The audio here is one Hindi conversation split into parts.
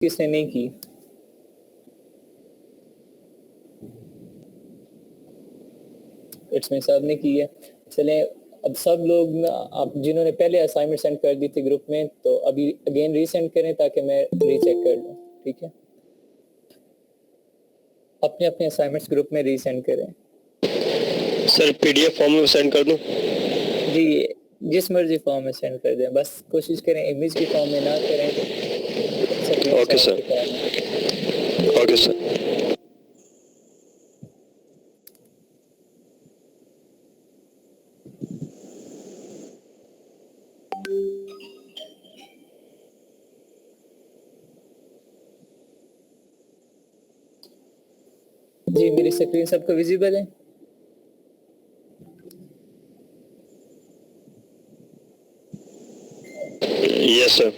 किसने नहीं की? इट्स में सब ने की है। चलें अब सब लोग ना, आप जिन्होंने पहले असाइनमेंट सेंड कर दी थी ग्रुप में, तो अभी अगेन रीसेंड करें ताकि मैं रीचेक कर लूँ, ठीक है? अपने अपने असाइनमेंट्स ग्रुप में रीसेंड करें। सर पीडीएफ फॉर्म में सेंड कर दूं? जी, जिस मर्जी फॉर्म में सेंड कर दें, बस कोशिश करें इमेज की फॉर्म में ना करें। Okay sir, okay sir. जी, मेरी स्क्रीन सबको विजिबल है? Yes sir.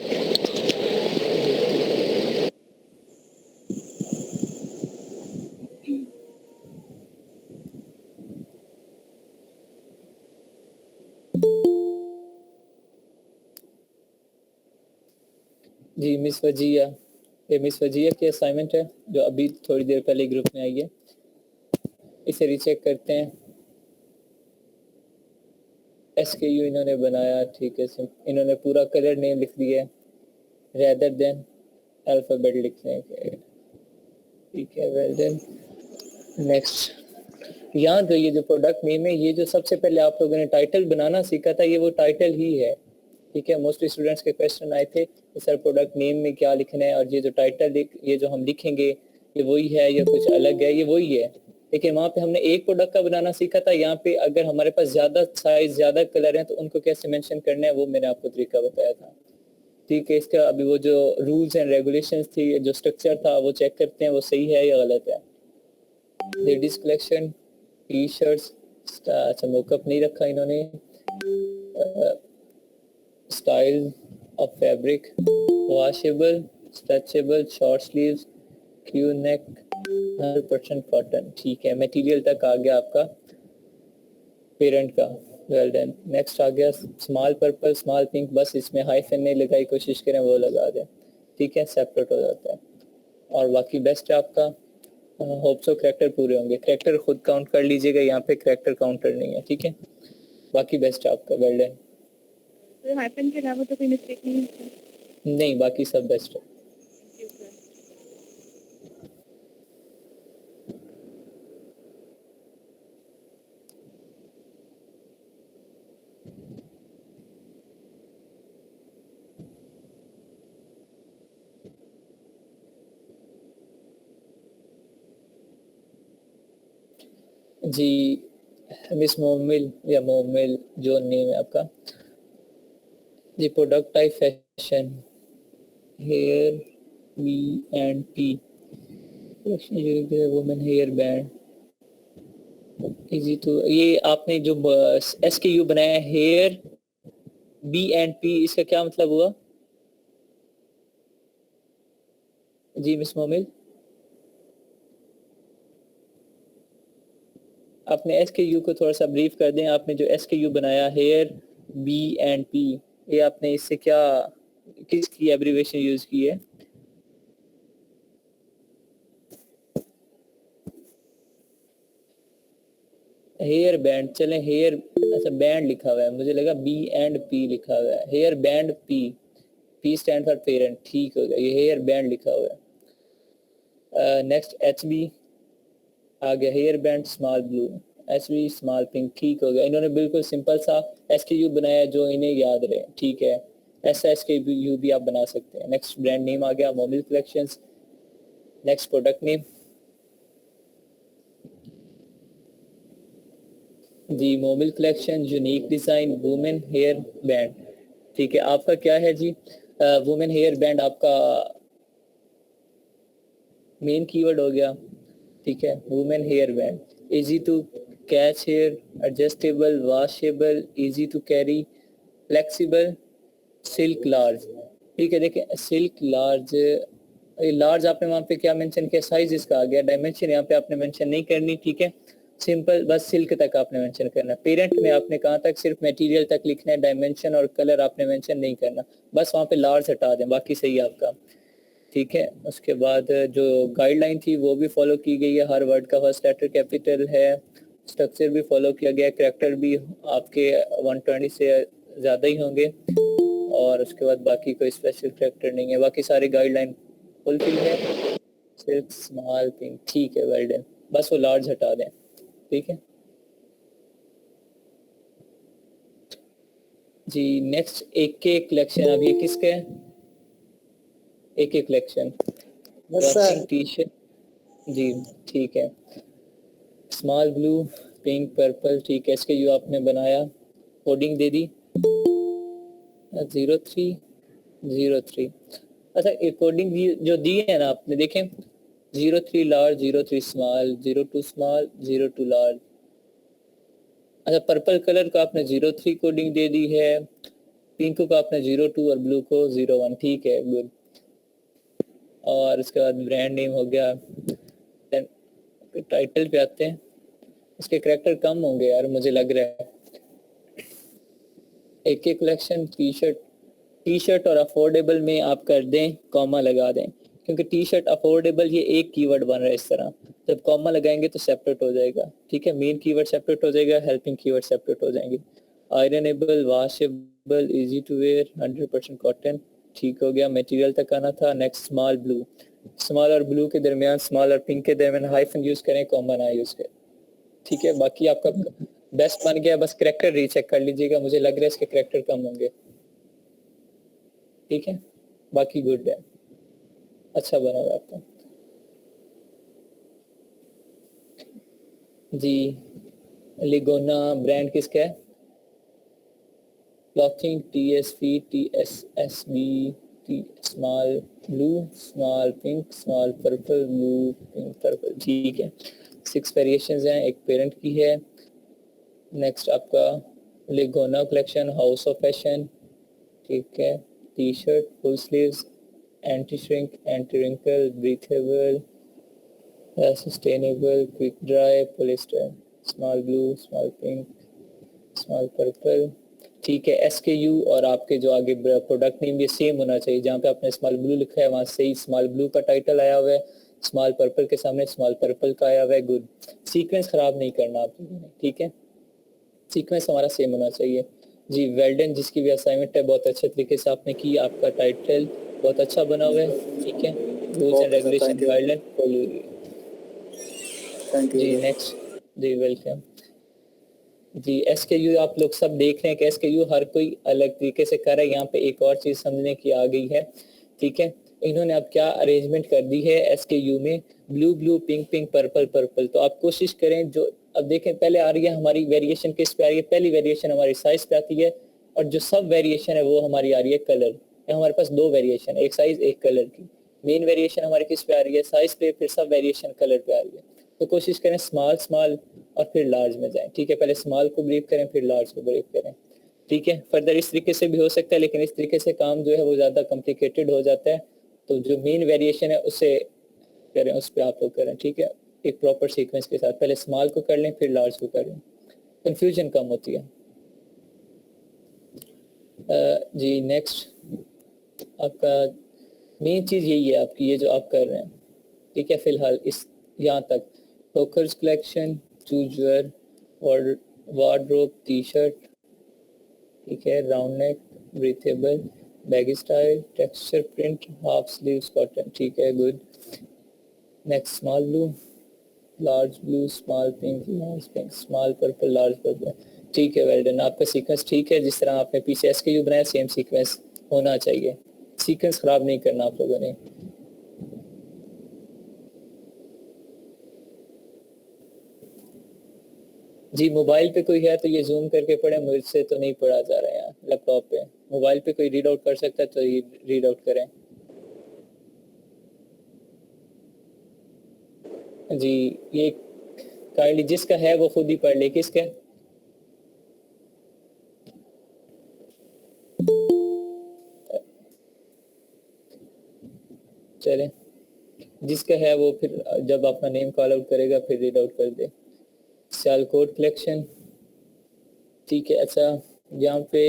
जी ठीक है। जी मिस वजिया, ये मिस वजिया की असाइनमेंट है जो अभी थोड़ी देर पहले ग्रुप में आई है। इसे रीचेक करते हैं। SKU इन्होंने बनाया, ठीक है। इन्होंने पूरा कलर नेम लिख दिया है रेदर देन अल्फाबेट लिखने के, ठीक है। वेल देन नेक्स्ट, यहाँ तो ये जो प्रोडक्ट नेम है, ये जो सबसे पहले आप लोगों ने टाइटल बनाना सीखा था, ये वो टाइटल ही है, ठीक है। मोस्टली स्टूडेंट्स के क्वेश्चन आए थे कि सर प्रोडक्ट नेम में क्या लिखना है, और ये जो टाइटल ये जो हम लिखेंगे ये वही है या कुछ अलग है? ये वही है, लेकिन वहाँ पे हमने एक प्रोडक्ट का बनाना सीखा था। यहाँ पे अगर हमारे पास ज्यादा साइज ज्यादा कलर है तो उनको कैसे मेंशन करना है वो मैंने आपको तरीका बताया था, ठीक है। इसका अभी वो जो रूल्स एंड रेगुलेशंस थी, जो स्ट्रक्चर था, वो चेक करते हैं वो सही है या गलत है। लेडीज कलेक्शन, टी शर्ट्स, अच्छा मोकअप नहीं रखा इन्होंने। Style of fabric, washable, stretchable, short sleeves, Q neck, 100% cotton, ठीक है। मटेरियल तक आ गया आपका पेरेंट का। Well done. नेक्स्ट आ गया स्मॉल पर्पल, स्मॉल पिंक, बस इसमें हाइफन नहीं लगाई, कोशिश करें वो लगा दें, ठीक है, सेपरेट हो जाता है। और बाकी बेस्ट है आपका। होप सो करेक्टर पूरे होंगे। करेक्टर खुद काउंट कर लीजिएगा, यहाँ पे करेक्टर काउंटर नहीं है, ठीक है। बाकी बेस्ट है आपका, वेल डन। तो हाइफन के अलावा तो कोई मिस्टेक नहीं है? नहीं, बाकी सब बेस्ट है। जी मिस मोमिल या मोमिल, जो नेम है आपका। जी product type fashion, hair B&P, women hair band, easy to. ये आपने जो SKU बनाया हेयर B&P, इसका क्या मतलब हुआ? जी मिस मोमिल, अपने SKU को थोड़ा सा ब्रीफ कर दें। आपने जो SKU बनाया हेयर B&P, ये आपने इससे क्या, किसकी एब्रीवेशन यूज की है? हेयर बैंड, चलें हेयर, अच्छा बैंड लिखा हुआ है, मुझे लगा B&P लिखा हुआ है। Hair band P stand for parent, ठीक हो गया, ये हेयर बैंड लिखा हुआ है। नेक्स्ट HB आ गया, hair band small blue, HB small pink, ठीक हो गया। इन्होंने बिल्कुल सिंपल सा SKU बनाया जो इन्हें याद रहे, ठीक है। ऐसा SKU भी आप बना सकते हैं। नेक्स्ट ब्रांड नेम आ गया Momil collections. Next product name, जी Momil collection, unique design, women hair band, ठीक है। आपका क्या है जी? वुमेन हेयर बैंड आपका मेन कीवर्ड हो गया, ठीक है। Women hair band, easy to catch hair, adjustable, washable, easy to carry, flexible, silk large, ठीक है। देखिए सिल्क लार्ज, लार्ज आपने वहाँ पे क्या मेंशन किया? साइज इसका आ गया। डायमेंशन यहाँ पे आपने मेंशन नहीं करनी, ठीक है। सिंपल बस सिल्क तक आपने मेंशन करना। पेरेंट में आपने कहाँ तक? सिर्फ मटेरियल तक लिखना है, डायमेंशन और कलर आपने मेंशन नहीं करना। बस वहाँ पे लार्ज हटा दें, बाकी सही है आपका। ठीक है। उसके बाद जो गाइडलाइन थी वो भी फॉलो की गई है, हर वर्ड का फर्स्ट लेटर कैपिटल है, स्ट्रक्चर भी फॉलो किया गया, करैक्टर भी आपके 120 से ज़्यादा ही होंगे, और उसके बाद बाकी कोई स्पेशल करैक्टर नहीं है, बाकी सारी गाइडलाइन फुलफिल है। सिर्फ स्मॉल पिंक, ठीक है, वेल डन, बस वो लार्ज हटा दें, ठीक है जी। नेक्स्ट एक के कलेक्शन, अब ये किसका है? एक एक कलेक्शन टी शर्ट जी, ठीक है। स्मॉल ब्लू, पिंक, पर्पल, ठीक है, इसके जो आपने बनाया, कोडिंग दे दी 0303। अच्छा, एक कोडिंग जो दी है ना आपने, देखें 03 लार्ज, 03 स्मॉल, 02 स्मॉल, 02 लार्ज। अच्छा, पर्पल कलर का आपने 03 कोडिंग दे दी है, पिंक को आपने 02 और ब्लू को 01, ठीक है, गुड। और उसके बाद ब्रांड नेम हो गया। टाइटल पे आते हैं, इसके करैक्टर कम होंगे यार, मुझे लग रहा है। एक एक कलेक्शन टी शर्ट और अफोर्डेबल में आप कर दें, कॉमा लगा दें, क्योंकि टी शर्ट अफोर्डेबल ये एक कीवर्ड बन रहा है इस तरह, जब कॉमा लगाएंगे तो सेपरेट हो जाएगा, ठीक है। मेन कीवर्ड सेपरेट हो जाएगा, हेल्पिंग कीवर्ड सेपरेट हो जाएंगे। Ironable, washable, easy to wear, 100% cotton, ठीक हो गया। मटेरियल तक आना था। नेक्स्ट स्मॉल ब्लू, स्मॉल और ब्लू के दरमियान, स्मॉल और पिंक के दरमियान हाइफन यूज करें, कॉमा ना यूज करें, ठीक है। बाकी आपका बेस्ट बन गया, बस करैक्टर रीचेक कर लीजिएगा, मुझे लग रहा है इसके करैक्टर कम होंगे, ठीक है। बाकी गुड है, अच्छा बना हुआ आपका जी। लिगोना ब्रांड किसका है? Clothing, TSV, TSSB, T small blue, small pink, small purple, blue, pink, purple, ठीक है। 6 वेरिएशंस हैं, एक पेरेंट की है। नेक्स्ट आपका लिगोना कलेक्शन, हाउस ऑफ फैशन, ठीक है। T shirt full sleeves, anti shrink, anti wrinkle, breathable, sustainable, quick dry, polyester, small blue, small pink, small purple, ठीक है। SKU और आपके जो आगे प्रोडक्ट नेम ये सेम होना चाहिए, जहाँ पे आपने स्मॉल ब्लू लिखा है वहाँ से ही स्मॉल ब्लू का टाइटल आया हुआ है, स्मॉल पर्पल के सामने स्मॉल पर्पल का आया हुआ है, गुड। सीक्वेंस खराब नहीं करना आप लोगों ने, ठीक है, सीक्वेंस हमारा सेम होना चाहिए जी। वेल्डन, जिसकी भी असाइनमेंट है बहुत अच्छे तरीके से आपने की, आपका टाइटल बहुत अच्छा बना हुआ है, ठीक है। Rules and regulation guideline follow जी। नेक्स्ट जी, वेलकम जी। SKU आप लोग सब देख रहे हैं कि SKU हर कोई अलग तरीके से कर रहा है। यहाँ पे एक और चीज समझने की आ गई है, ठीक है। इन्होंने अब क्या अरेंजमेंट कर दी है SKU में, blue blue, pink pink, purple purple. तो आप कोशिश करें, जो अब देखें पहले आ रही है हमारी वेरिएशन किस पे आ रही है, पहली वेरिएशन हमारी साइज पे आती है, और जो सब वेरिएशन है वो हमारी आ रही है कलर। हमारे पास 2 वेरिएशन, एक साइज एक कलर की। मेन वेरिएशन हमारी किस पे आ रही है, साइज पे, फिर सब वेरिएशन कलर पे आ रही है। तो कोशिश करें स्मॉल स्मॉल और फिर लार्ज में जाएं, ठीक है। पहले स्मॉल को ब्रीफ करें, फिर लार्ज को ब्रीफ करें, ठीक है। फर्दर इस तरीके से भी हो सकता है, लेकिन इस तरीके से काम जो है वो ज़्यादा कॉम्प्लिकेटेड हो जाता है। तो जो मेन वेरिएशन है उसे करें, उस पर आप लोग करें, ठीक है, एक प्रॉपर सीक्वेंस के साथ। पहले स्मॉल को कर लें, फिर लार्ज को कर लें, कंफ्यूजन कम होती है जी। नेक्स्ट आपका मेन चीज़ यही है आपकी, ये जो आप कर रहे हैं, ठीक है। फिलहाल इस यहाँ तक टोकर्स collection, choose your wardrobe, T shirt, ठीक है, round neck, breathable, baggy style, texture print, half sleeves cotton, ठीक है, good. Next small blue, large blue, small pink, large pink, small purple, large purple, ठीक है, वेल डन। आपका सीक्वेंस ठीक है, जिस तरह आपने पीछे SKU बनाया सेम सीक्वेंस होना चाहिए, सीक्वेंस खराब नहीं करना आप लोगों ने। जी, मोबाइल पे कोई है तो ये जूम करके पढ़े, मुझसे तो नहीं पढ़ा जा रहा है यहाँ लैपटॉप पे। मोबाइल पे कोई रीड आउट कर सकता है तो ये रीड आउट करें जी। ये काइंडली जिसका है वो खुद ही पढ़ ले। किसका? चले, जिसका है वो फिर जब अपना नेम कॉल आउट करेगा फिर रीड आउट कर दे। सियालकोट कलेक्शन, ठीक है। अच्छा, यहाँ पे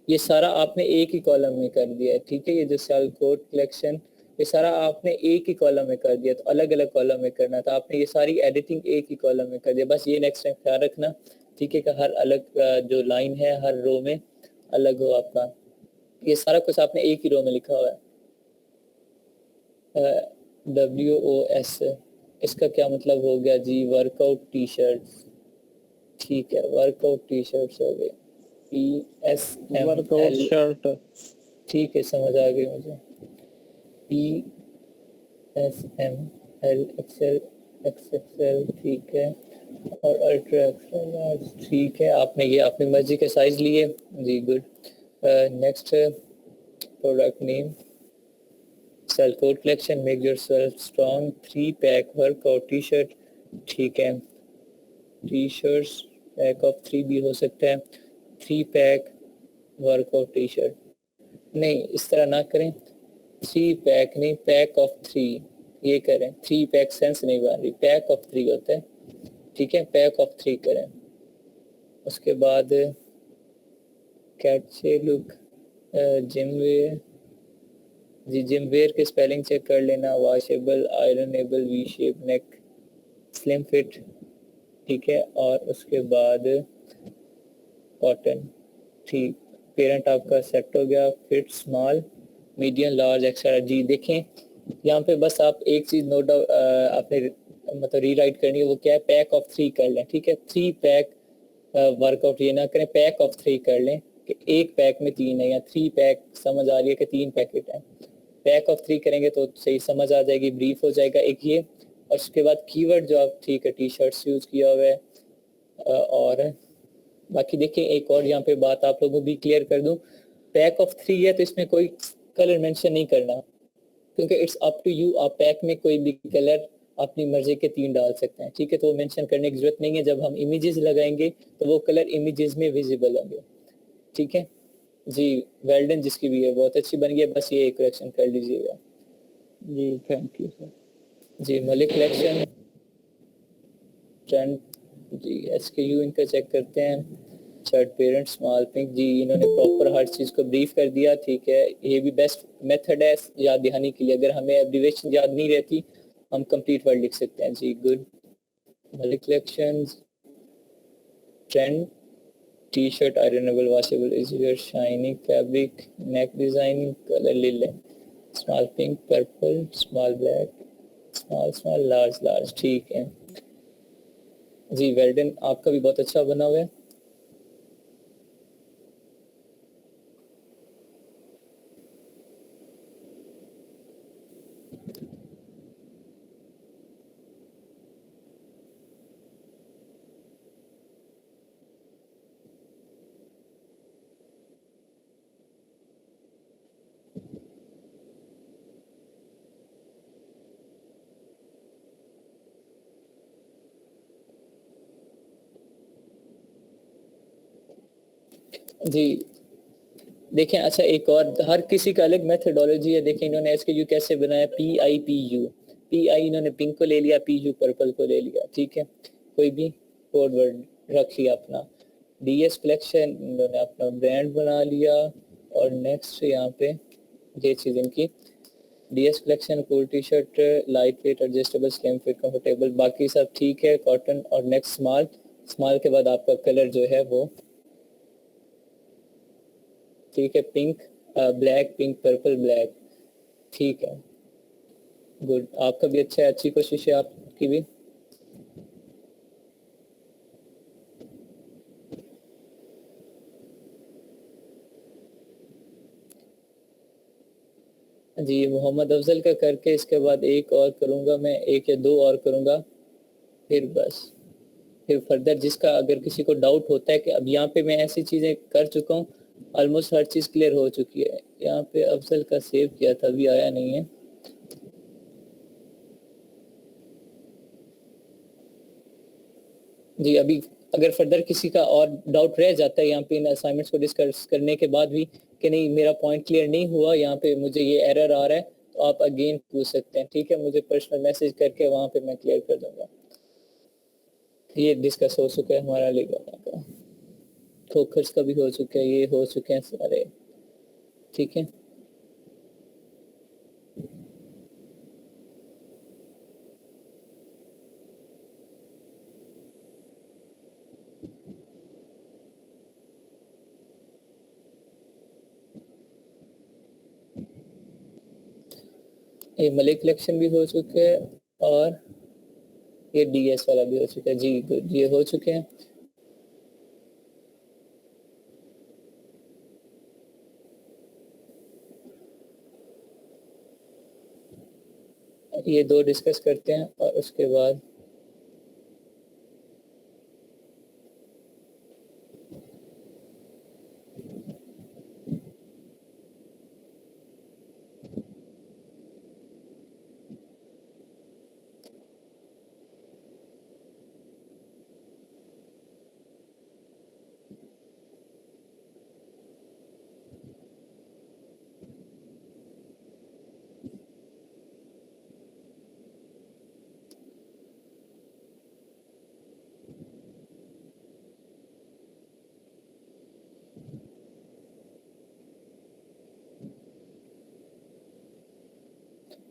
ये सारा आपने एक ही कॉलम में कर दिया है, ठीक है। ये जो सियालकोट कलेक्शन ये सारा आपने एक ही कॉलम में कर दिया, तो अलग अलग कॉलम में करना था आपने, ये सारी एडिटिंग एक ही कॉलम में कर दिया। बस ये नेक्स्ट टाइम ख्याल रखना, ठीक है, कि हर अलग जो लाइन है हर रो में अलग हो आपका। ये सारा कुछ आपने एक ही रो में लिखा हुआ है। WOS, इसका क्या मतलब हो गया जी? वर्कआउट टी शर्ट, ठीक है, वर्कआउट टी शर्ट्स हो गए। Workout PSML, shirt. ठीक है, समझ आ गई मुझे। PSML, XL, XXL, ठीक है, और अल्ट्रा एक्स्ट्रा लार्ज, ठीक है। आपने ये अपनी मर्जी के साइज लिए जी, good. Next product name, sale code collection, make yourself strong, 3 pack workout T shirt, ठीक है। टी शर्ट्स पैक ऑफ 3 भी हो सकता है, 3 पैक वर्कआउट टी शर्ट, नहीं इस तरह ना करें, 3 पैक नहीं, पैक ऑफ 3 ये करें। 3 पैक सेंस नहीं बन रही, पैक ऑफ 3 होता है, ठीक है, पैक ऑफ 3 करें। उसके बाद कैचे लुक, जिम वेयर जी, जिम वेयर के स्पेलिंग चेक कर लेना, washable, ironable, V shape neck, slim fit, ठीक है। और उसके बाद कॉटन, ठीक, पेरेंट आपका सेट हो गया। Fit small, medium, large, extra जी। देखें यहाँ पे बस आप एक चीज नोट डाउन आपने मतलब रीराइट करनी है, वो क्या है, पैक ऑफ 3 कर लें, ठीक है। 3 पैक वर्कआउट ये ना करें, पैक ऑफ 3 कर लें कि एक पैक में 3 है, या 3 पैक समझ आ रही है कि 3 पैकेट है। पैक ऑफ 3 करेंगे तो सही समझ आ जाएगी, ब्रीफ हो जाएगा एक ये। और उसके बाद कीवर्ड जो आप, ठीक है, टी शर्ट्स यूज किया हुआ है। और बाकी देखिए एक और यहाँ पे बात आप लोगों को भी क्लियर कर दूं, पैक ऑफ 3 है तो इसमें कोई कलर मेंशन नहीं करना, क्योंकि इट्स अप टू यू, आप पैक में कोई भी कलर अपनी मर्जी के 3 डाल सकते हैं, ठीक है। तो वो मेंशन करने की जरूरत नहीं है, जब हम इमेजेस लगाएंगे तो वो कलर इमेजेस में विजिबल होंगे, ठीक है जी। वेल डन, जिसकी भी है बहुत अच्छी बन गई है, बस ये करेक्शन कर लीजिएगा जी, थैंक यू सर। जी। मलिक कलेक्शन ट्रेंड जी, SKU इनका चेक करते हैं। शर्ट पेरेंट स्मॉल पिंक जी, इन्होंने प्रॉपर हर चीज़ को ब्रीफ कर दिया, ठीक है। ये भी बेस्ट मेथड है याद दिहानी के लिए, अगर हमें एब्रिविएशन याद नहीं रहती हम कंप्लीट वर्ड लिख सकते हैं जी, good. Malik collection trend T shirt, ironable, washable, easy wear, shining fabric, neck designing, colour लिले, small pink, purple, small black, small small, large large, ठीक है जी। वेल्डन, आपका भी बहुत अच्छा बना हुआ है। जी देखें, अच्छा एक और, हर किसी का अलग मेथडोलॉजी है। देखें इन्होंने SKU कैसे बनाया, PIPU, PI इन्होंने पिंक को ले लिया, PU पर्पल को ले लिया, ठीक है। कोई भी कोड वर्ड रख लिया अपना। DS कलेक्शन इन्होंने अपना ब्रांड बना लिया। और नेक्स्ट यहाँ पे ये चीज़ इनकी, DS collection cool T shirt, light weight, adjustable, slim fit, comfortable, बाकी सब ठीक है, कॉटन। और नेक्स्ट स्मॉल, स्मॉल के बाद आपका कलर जो है वो, ठीक है, pink, black, pink, purple, black, ठीक है, गुड। आपका भी अच्छा है, अच्छी कोशिश है आपकी भी। जी मोहम्मद अफजल का करके इसके बाद एक और करूँगा मैं, एक या दो और करूँगा, फिर बस, फिर फर्दर जिसका अगर किसी को डाउट होता है कि अब यहाँ पे मैं ऐसी चीज़ें कर चुका हूँ, ऑलमोस्ट हर चीज़ क्लियर हो चुकी है। यहाँ पे अफजल का सेव किया था, अभी आया नहीं है। जी अभी अगर फर्दर किसी का और डाउट रह जाता है यहाँ पे इन असाइनमेंट्स को डिस्कस करने के बाद भी कि नहीं मेरा पॉइंट क्लियर नहीं हुआ, यहाँ पे मुझे ये एरर आ रहा है, तो आप अगेन पूछ सकते हैं, ठीक है। मुझे पर्सनल मैसेज करके वहाँ पे मैं क्लियर कर दूंगा। ये डिस्कस हो चुका है हमारा लेगा का, फोकस का भी हो चुका है, ये हो चुके हैं सारे, ठीक है। ये मलिक कलेक्शन भी हो चुके हैं और ये डीएस वाला भी हो चुका है। जी गुड, ये हो चुके हैं। ये दो डिस्कस करते हैं और उसके बाद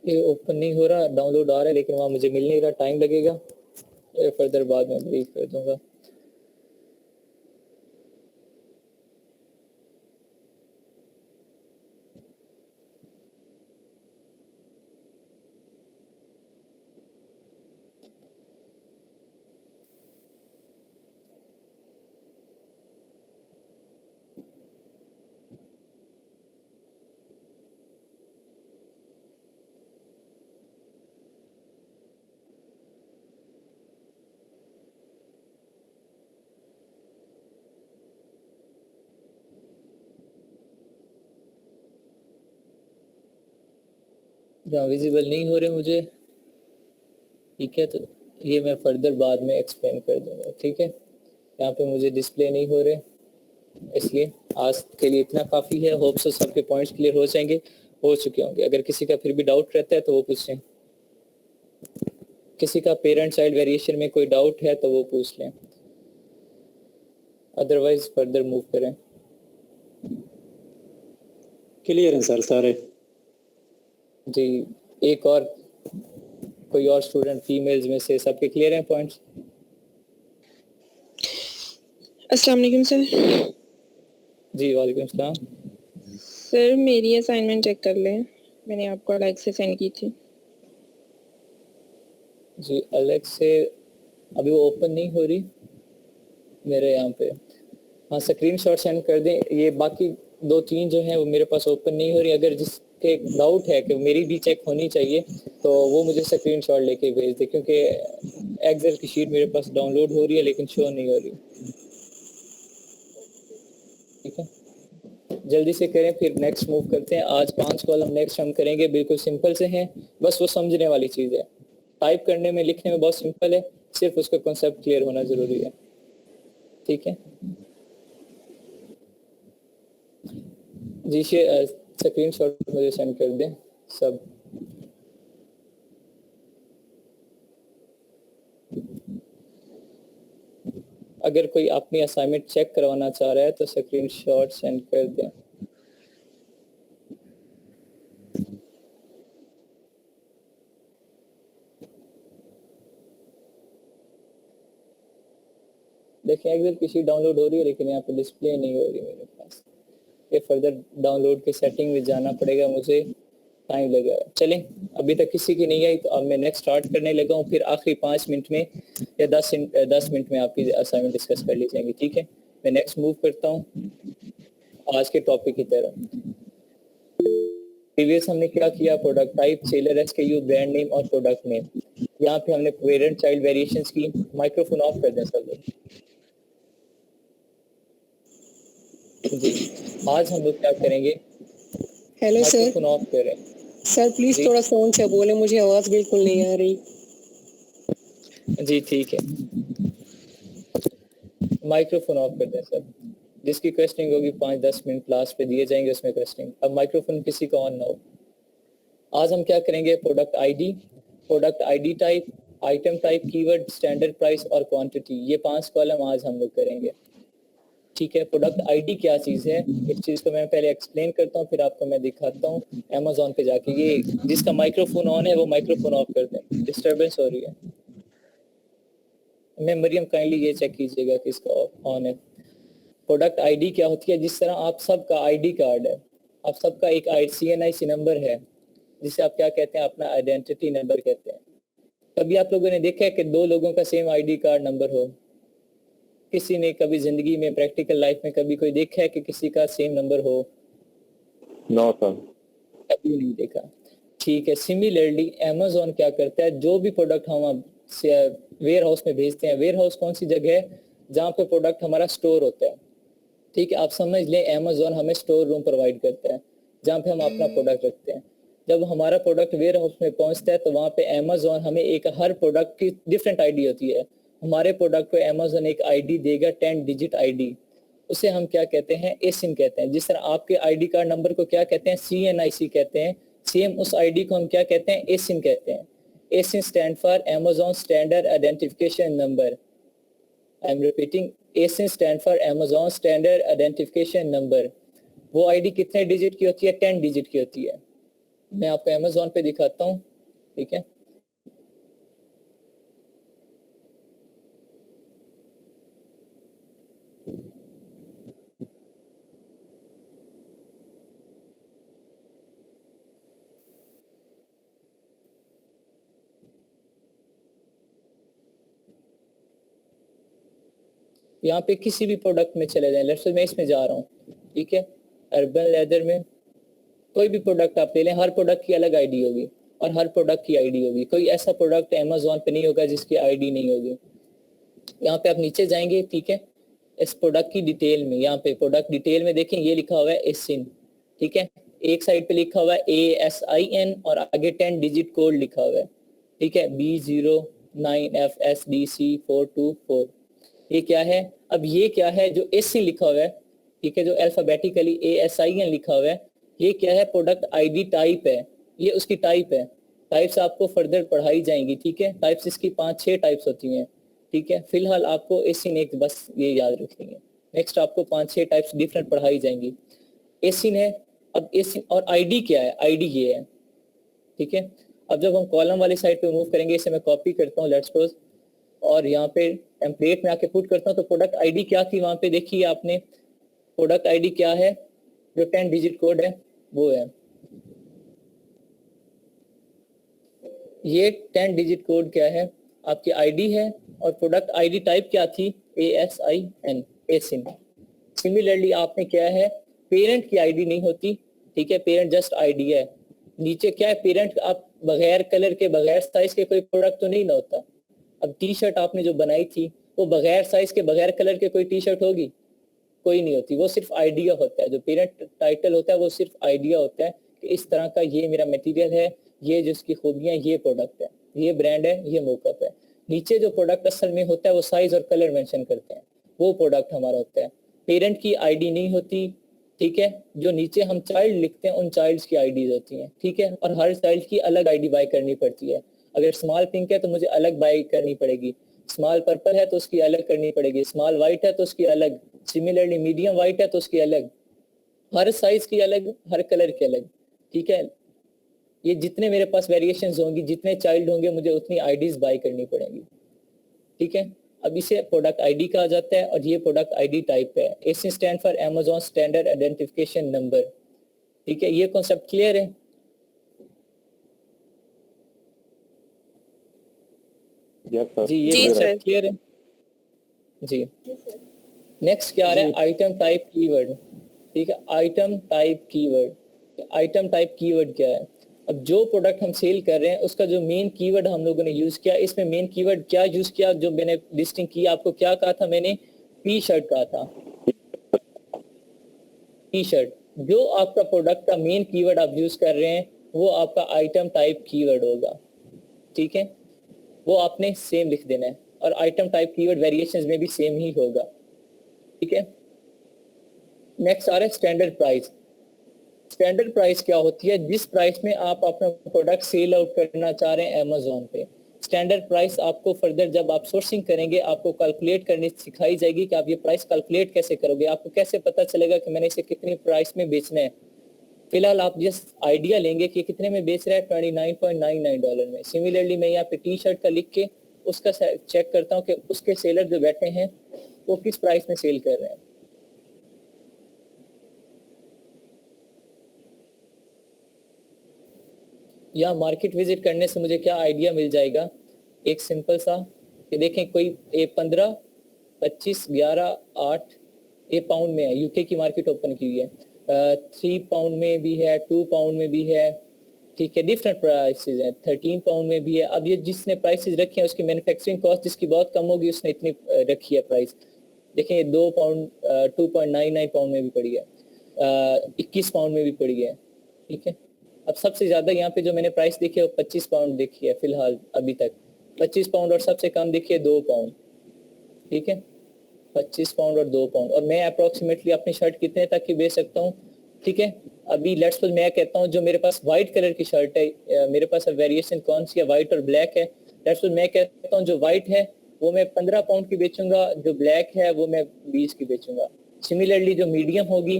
ये ओपन नहीं हो रहा, डाउनलोड आ रहा है लेकिन वहाँ मुझे मिल नहीं रहा, टाइम लगेगा। ये फर्दर बाद में ब्रीफ कर दूंगा। जहाँ विजिबल नहीं हो रहे मुझे, ठीक है, तो ये मैं फर्दर बाद में एक्सप्लेन कर दूंगा। ठीक है, यहाँ पे मुझे डिस्प्ले नहीं हो रहे, इसलिए आज के लिए इतना काफ़ी है। होप सो सबके पॉइंट्स क्लियर हो जाएंगे, हो चुके होंगे। अगर किसी का फिर भी डाउट रहता है तो वो पूछें, किसी का पेरेंट चाइल्ड वेरिएशन में कोई डाउट है तो वो पूछ लें, अदरवाइज फर्दर मूव करें। क्लियर है सर सारे। जी, एक और कोई और स्टूडेंट फीमेल्स में से सबके क्लियर हैं पॉइंट्स? अस्सलाम वालेकुम सर। जी वालेकुम सलाम। सर मेरी असाइनमेंट चेक कर लें, मैंने आपको अलग से सेंड की थी। जी अलग से अभी वो ओपन नहीं हो रही मेरे यहाँ पे। हाँ स्क्रीनशॉट सेंड कर दें। ये बाकी दो तीन जो हैं वो मेरे पास ओपन नहीं हो रही। अगर जिसके डाउट है कि मेरी भी चेक होनी चाहिए तो वो मुझे स्क्रीनशॉट लेके भेज दे, क्योंकि एक्सेल की शीट मेरे पास डाउनलोड हो रही है लेकिन शो नहीं हो रही। ठीक है, जल्दी से करें फिर नेक्स्ट मूव करते हैं। आज 5 कॉलम नेक्स्ट हम करेंगे, बिल्कुल सिंपल से हैं, बस वो समझने वाली चीज़ है। टाइप करने में लिखने में बहुत सिंपल है, सिर्फ उसका कॉन्सेप्ट क्लियर होना जरूरी है। ठीक है जी, स्क्रीनशॉट मुझे सेंड कर दें सब। अगर कोई अपनी असाइनमेंट चेक करवाना चाह रहा है तो स्क्रीनशॉट सेंड कर दें। देखिए एक्सेल की शीट डाउनलोड हो रही है लेकिन यहाँ पे डिस्प्ले नहीं हो रही मेरे पास। ये फर्दर डाउनलोड के सेटिंग में जाना पड़ेगा, मुझे टाइम लगेगा। चलें, अभी तक किसी की नहीं आई तो अब मैं नेक्स्ट स्टार्ट करने लगा हूँ। फिर आखिरी 5 मिनट में या 10 मिनट में आपकी असाइनमेंट डिस्कस कर ली जाएंगी। ठीक है, मैं नेक्स्ट मूव करता हूँ आज के टॉपिक की तरफ। प्रीवियस हमने क्या किया, product type, seller SKU, brand name और प्रोडक्ट नेम। यहाँ पे हमने पेरेंट चाइल्ड वेरिएशंस की। माइक्रोफोन ऑफ कर दें सब लोग। जी, आज हम लोग क्या करेंगे, हेलो सर। माइक्रोफोन ऑफ करें। सर प्लीज थोड़ा साउंड से बोले, मुझे आवाज बिल्कुल नहीं आ रही। जी ठीक है, माइक्रोफोन ऑफ कर दें सब। जिसकी क्वेश्चनिंग होगी 5-10 मिनट लास्ट पे दिए जाएंगे उसमें क्वेश्चनिंग। अब माइक्रोफोन किसी का ऑन ना हो। आज हम क्या करेंगे, product ID type, item type, keyword, standard price और क्वांटिटी। ये 5 कॉलम आज हम लोग करेंगे। ठीक है, प्रोडक्ट आईडी क्या चीज़ है, इस चीज़ को मैं पहले एक्सप्लेन करता हूँ फिर आपको मैं दिखाता हूँ। अमेजोन पे जाके, ये जिसका माइक्रोफोन ऑन है वो माइक्रोफोन ऑफ कर दें, डिस्टर्बेंस हो रही है। मैं मरियम काइंडली ये चेक कीजिएगा कि इसका ऑन है। प्रोडक्ट आईडी क्या होती है, जिस तरह आप सबका आईडी कार्ड है, आप सबका एक CNIC नंबर है, जिसे आप क्या कहते हैं, अपना आइडेंटिटी नंबर कहते हैं। कभी आप लोगों ने देखा है कि दो लोगों का सेम आईडी कार्ड नंबर हो? किसी ने कभी जिंदगी में, प्रैक्टिकल लाइफ में कभी कोई देखा है कि किसी का सेम नंबर हो? No sir. कभी नहीं देखा। ठीक है, सिमिलरली अमेज़न क्या करता है, जो भी प्रोडक्ट हम वेयर हाउस में भेजते हैं, वेयर हाउस कौन सी जगह है जहाँ पे प्रोडक्ट हमारा स्टोर होता है, ठीक है, आप समझ लें अमेज़न हमें स्टोर रूम प्रोवाइड करता है जहाँ पे हम अपना प्रोडक्ट रखते हैं। जब हमारा प्रोडक्ट वेयर हाउस में पहुंचता है तो वहाँ पे अमेज़न हमें एक, हर प्रोडक्ट की डिफरेंट आईडी होती है। हमारे प्रोडक्ट को अमेज़न एक आईडी देगा, 10 डिजिट आईडी, उसे हम क्या कहते हैं, एसिन कहते हैं। जिस तरह आपके आईडी कार्ड नंबर को क्या कहते हैं, CNIC कहते हैं, सेम उस आईडी को हम क्या कहते हैं, एसिन कहते हैं। ASIN stand for Amazon standard identification number. I am repeating, ASIN stand for Amazon standard identification number. वो आईडी कितने डिजिट की होती है? 10 डिजिट की होती है। मैं आपको अमेज़न पे दिखाता हूँ, ठीक है। यहाँ पे किसी भी प्रोडक्ट में चले जाएं, लेट्स से मैं इसमें जा रहा हूँ, ठीक है, अर्बन लेदर में कोई भी प्रोडक्ट आप ले लें, हर प्रोडक्ट की अलग आईडी होगी और हर प्रोडक्ट की आईडी होगी। कोई ऐसा प्रोडक्ट अमेज़न पे नहीं होगा जिसकी आईडी नहीं होगी। यहाँ पे आप नीचे जाएंगे, ठीक है, इस प्रोडक्ट की डिटेल में, यहाँ पे प्रोडक्ट डिटेल में देखें, ये लिखा हुआ है एसिन, ठीक है, एक साइड पे लिखा हुआ है ASIN और आगे 10 डिजिट कोड लिखा हुआ है, ठीक है, B09FSDC424। ये क्या है? अब ये क्या है जो एसिन लिखा हुआ है, ठीक है, जो अल्फाबेटिकली ASIN लिखा हुआ है, ये क्या है? प्रोडक्ट आईडी टाइप है, ये उसकी टाइप है। टाइप्स आपको फर्दर पढ़ाई जाएंगी, ठीक है, टाइप्स इसकी 5-6 टाइप्स होती हैं, ठीक है। फिलहाल आपको एसिन एक बस ये याद रखेंगे, नेक्स्ट आपको 5-6 टाइप्स डिफरेंट पढ़ाई जाएंगी। एसिन है, अब एसिन और आईडी क्या है? आईडी ये है, ठीक है। अब जब हम कॉलम वाली साइड पे मूव करेंगे, इसे मैं कॉपी करता हूँ, लेट्स सपोज, और यहाँ पे टेम्पलेट में आके पुट करता हूँ, तो प्रोडक्ट आईडी क्या थी वहां पे? देखिए आपने, प्रोडक्ट आईडी क्या है? जो 10 डिजिट कोड है वो है ये 10 डिजिट कोड क्या है? आपकी आईडी है। और प्रोडक्ट आईडी टाइप क्या थी? ASIN, एसिन। सिमिलरली आपने क्या है, पेरेंट की आईडी नहीं होती, ठीक है, पेरेंट जस्ट आईडी है। नीचे क्या है? पेरेंट आप बगैर कलर के, बगैर साइज के कोई प्रोडक्ट तो नहीं ना होता। अब टी शर्ट आपने जो बनाई थी वो बगैर साइज के, बगैर कलर के कोई टी शर्ट होगी? कोई नहीं होती। वो सिर्फ आइडिया होता है, जो पेरेंट टाइटल होता है वो सिर्फ आइडिया होता है कि इस तरह का ये मेरा मटेरियल है, ये जिसकी खूबियां, ये प्रोडक्ट है, ये ब्रांड है, ये मोकअप है। नीचे जो प्रोडक्ट असल में होता है वो साइज और कलर मेंशन करते हैं, वो प्रोडक्ट हमारा होता है। पेरेंट की आईडी नहीं होती, ठीक है। जो नीचे हम चाइल्ड लिखते हैं उन चाइल्ड्स की आईडीज होती हैं, ठीक है। और हर चाइल्ड की अलग आईडी बाय करनी पड़ती है। अगर स्मॉल पिंक है तो मुझे अलग बाय करनी पड़ेगी, स्मॉल पर्पल है तो उसकी अलग करनी पड़ेगी, स्मॉल वाइट है तो उसकी अलग, सिमिलरली मीडियम वाइट है तो उसकी अलग, हर साइज की अलग, हर कलर की अलग, ठीक है। ये जितने मेरे पास वेरिएशंस होंगी, जितने चाइल्ड होंगे, मुझे उतनी आईडीज बाय करनी पड़ेंगी, ठीक है। अब इसे प्रोडक्ट आईडी कहा जाता है और ये प्रोडक्ट आईडी टाइप है। ASIN stand for Amazon standard identification number, ठीक है। ये कॉन्सेप्ट क्लियर है? जी, ये कॉन्सेप्ट क्लियर है जी। नेक्स्ट क्या आ रहा है? आइटम टाइप कीवर्ड, ठीक है। Item type keyword, item type keyword क्या है? अब जो प्रोडक्ट हम सेल कर रहे हैं उसका जो मेन कीवर्ड हम लोगों ने यूज किया, इसमें मेन कीवर्ड क्या यूज किया? जो मैंने लिस्टिंग की, आपको क्या कहा था मैंने? टी शर्ट कहा था, टी शर्ट। जो आपका प्रोडक्ट का मेन कीवर्ड आप यूज कर रहे हैं वो आपका आइटम टाइप कीवर्ड होगा, ठीक है। वो आपने सेम लिख देना है और आइटम टाइप कीवर्ड वेरिएशंस में भी सेम ही होगा, ठीक है। नेक्स्ट आ रहा है स्टैंडर्ड प्राइस। स्टैंडर्ड प्राइस क्या होती है? जिस प्राइस में आप अपना प्रोडक्ट सेल आउट करना चाह रहे हैं अमेज़न पे। स्टैंडर्ड प्राइस आपको फर्दर जब आप सोर्सिंग करेंगे आपको कैलकुलेट करनी सिखाई जाएगी कि आप ये प्राइस कैलकुलेट कैसे करोगे। आपको कैसे पता चलेगा कि मैंने इसे कितनी प्राइस में बेचना है? फिलहाल आप जिस आइडिया लेंगे कि कितने में बेच रहा है, $29.99 में। सिमिलरली मैं यहाँ पे टी शर्ट का लिख के उसका चेक करता हूँ कि उसके सेलर जो बैठे हैं वो किस प्राइस में सेल कर रहे हैं। या मार्केट विजिट करने से मुझे क्या आइडिया मिल जाएगा, एक सिंपल सा कि देखें कोई ये 15, 25, 11, 8 ये पाउंड में है, यूके की मार्केट ओपन की हुई है, 3 पाउंड में भी है, 2 पाउंड में भी है, ठीक है, डिफरेंट प्राइसेस हैं, 13 पाउंड में भी है। अब ये जिसने प्राइसेस रखे हैं उसकी मैन्युफैक्चरिंग कॉस्ट जिसकी बहुत कम होगी उसने इतनी रखी है प्राइस। देखें 2 पाउंड 2.99 पाउंड में भी पड़ी है, 21 पाउंड में भी पड़ी है, ठीक है। अब सबसे ज़्यादा यहाँ पे जो मैंने प्राइस देखी है वो 25 पाउंड देखी है फिलहाल अभी तक, 25 पाउंड, और सबसे कम देखी है 2 पाउंड, ठीक है, 25 पाउंड और 2 पाउंड। और मैं अप्रोक्सीमेटली अपनी शर्ट कितने तक की बेच सकता हूँ, ठीक है। अभी लेट्स सपोज मैं कहता हूँ जो मेरे पास वाइट कलर की शर्ट है, मेरे पास वेरिएशन कौन सी है, वाइट और ब्लैक है। लेट्स सपोज मैं कहता हूँ जो वाइट है वो मैं 15 पाउंड की बेचूंगा, जो ब्लैक है वो मैं 20 की बेचूंगा। सिमिलरली जो मीडियम होगी,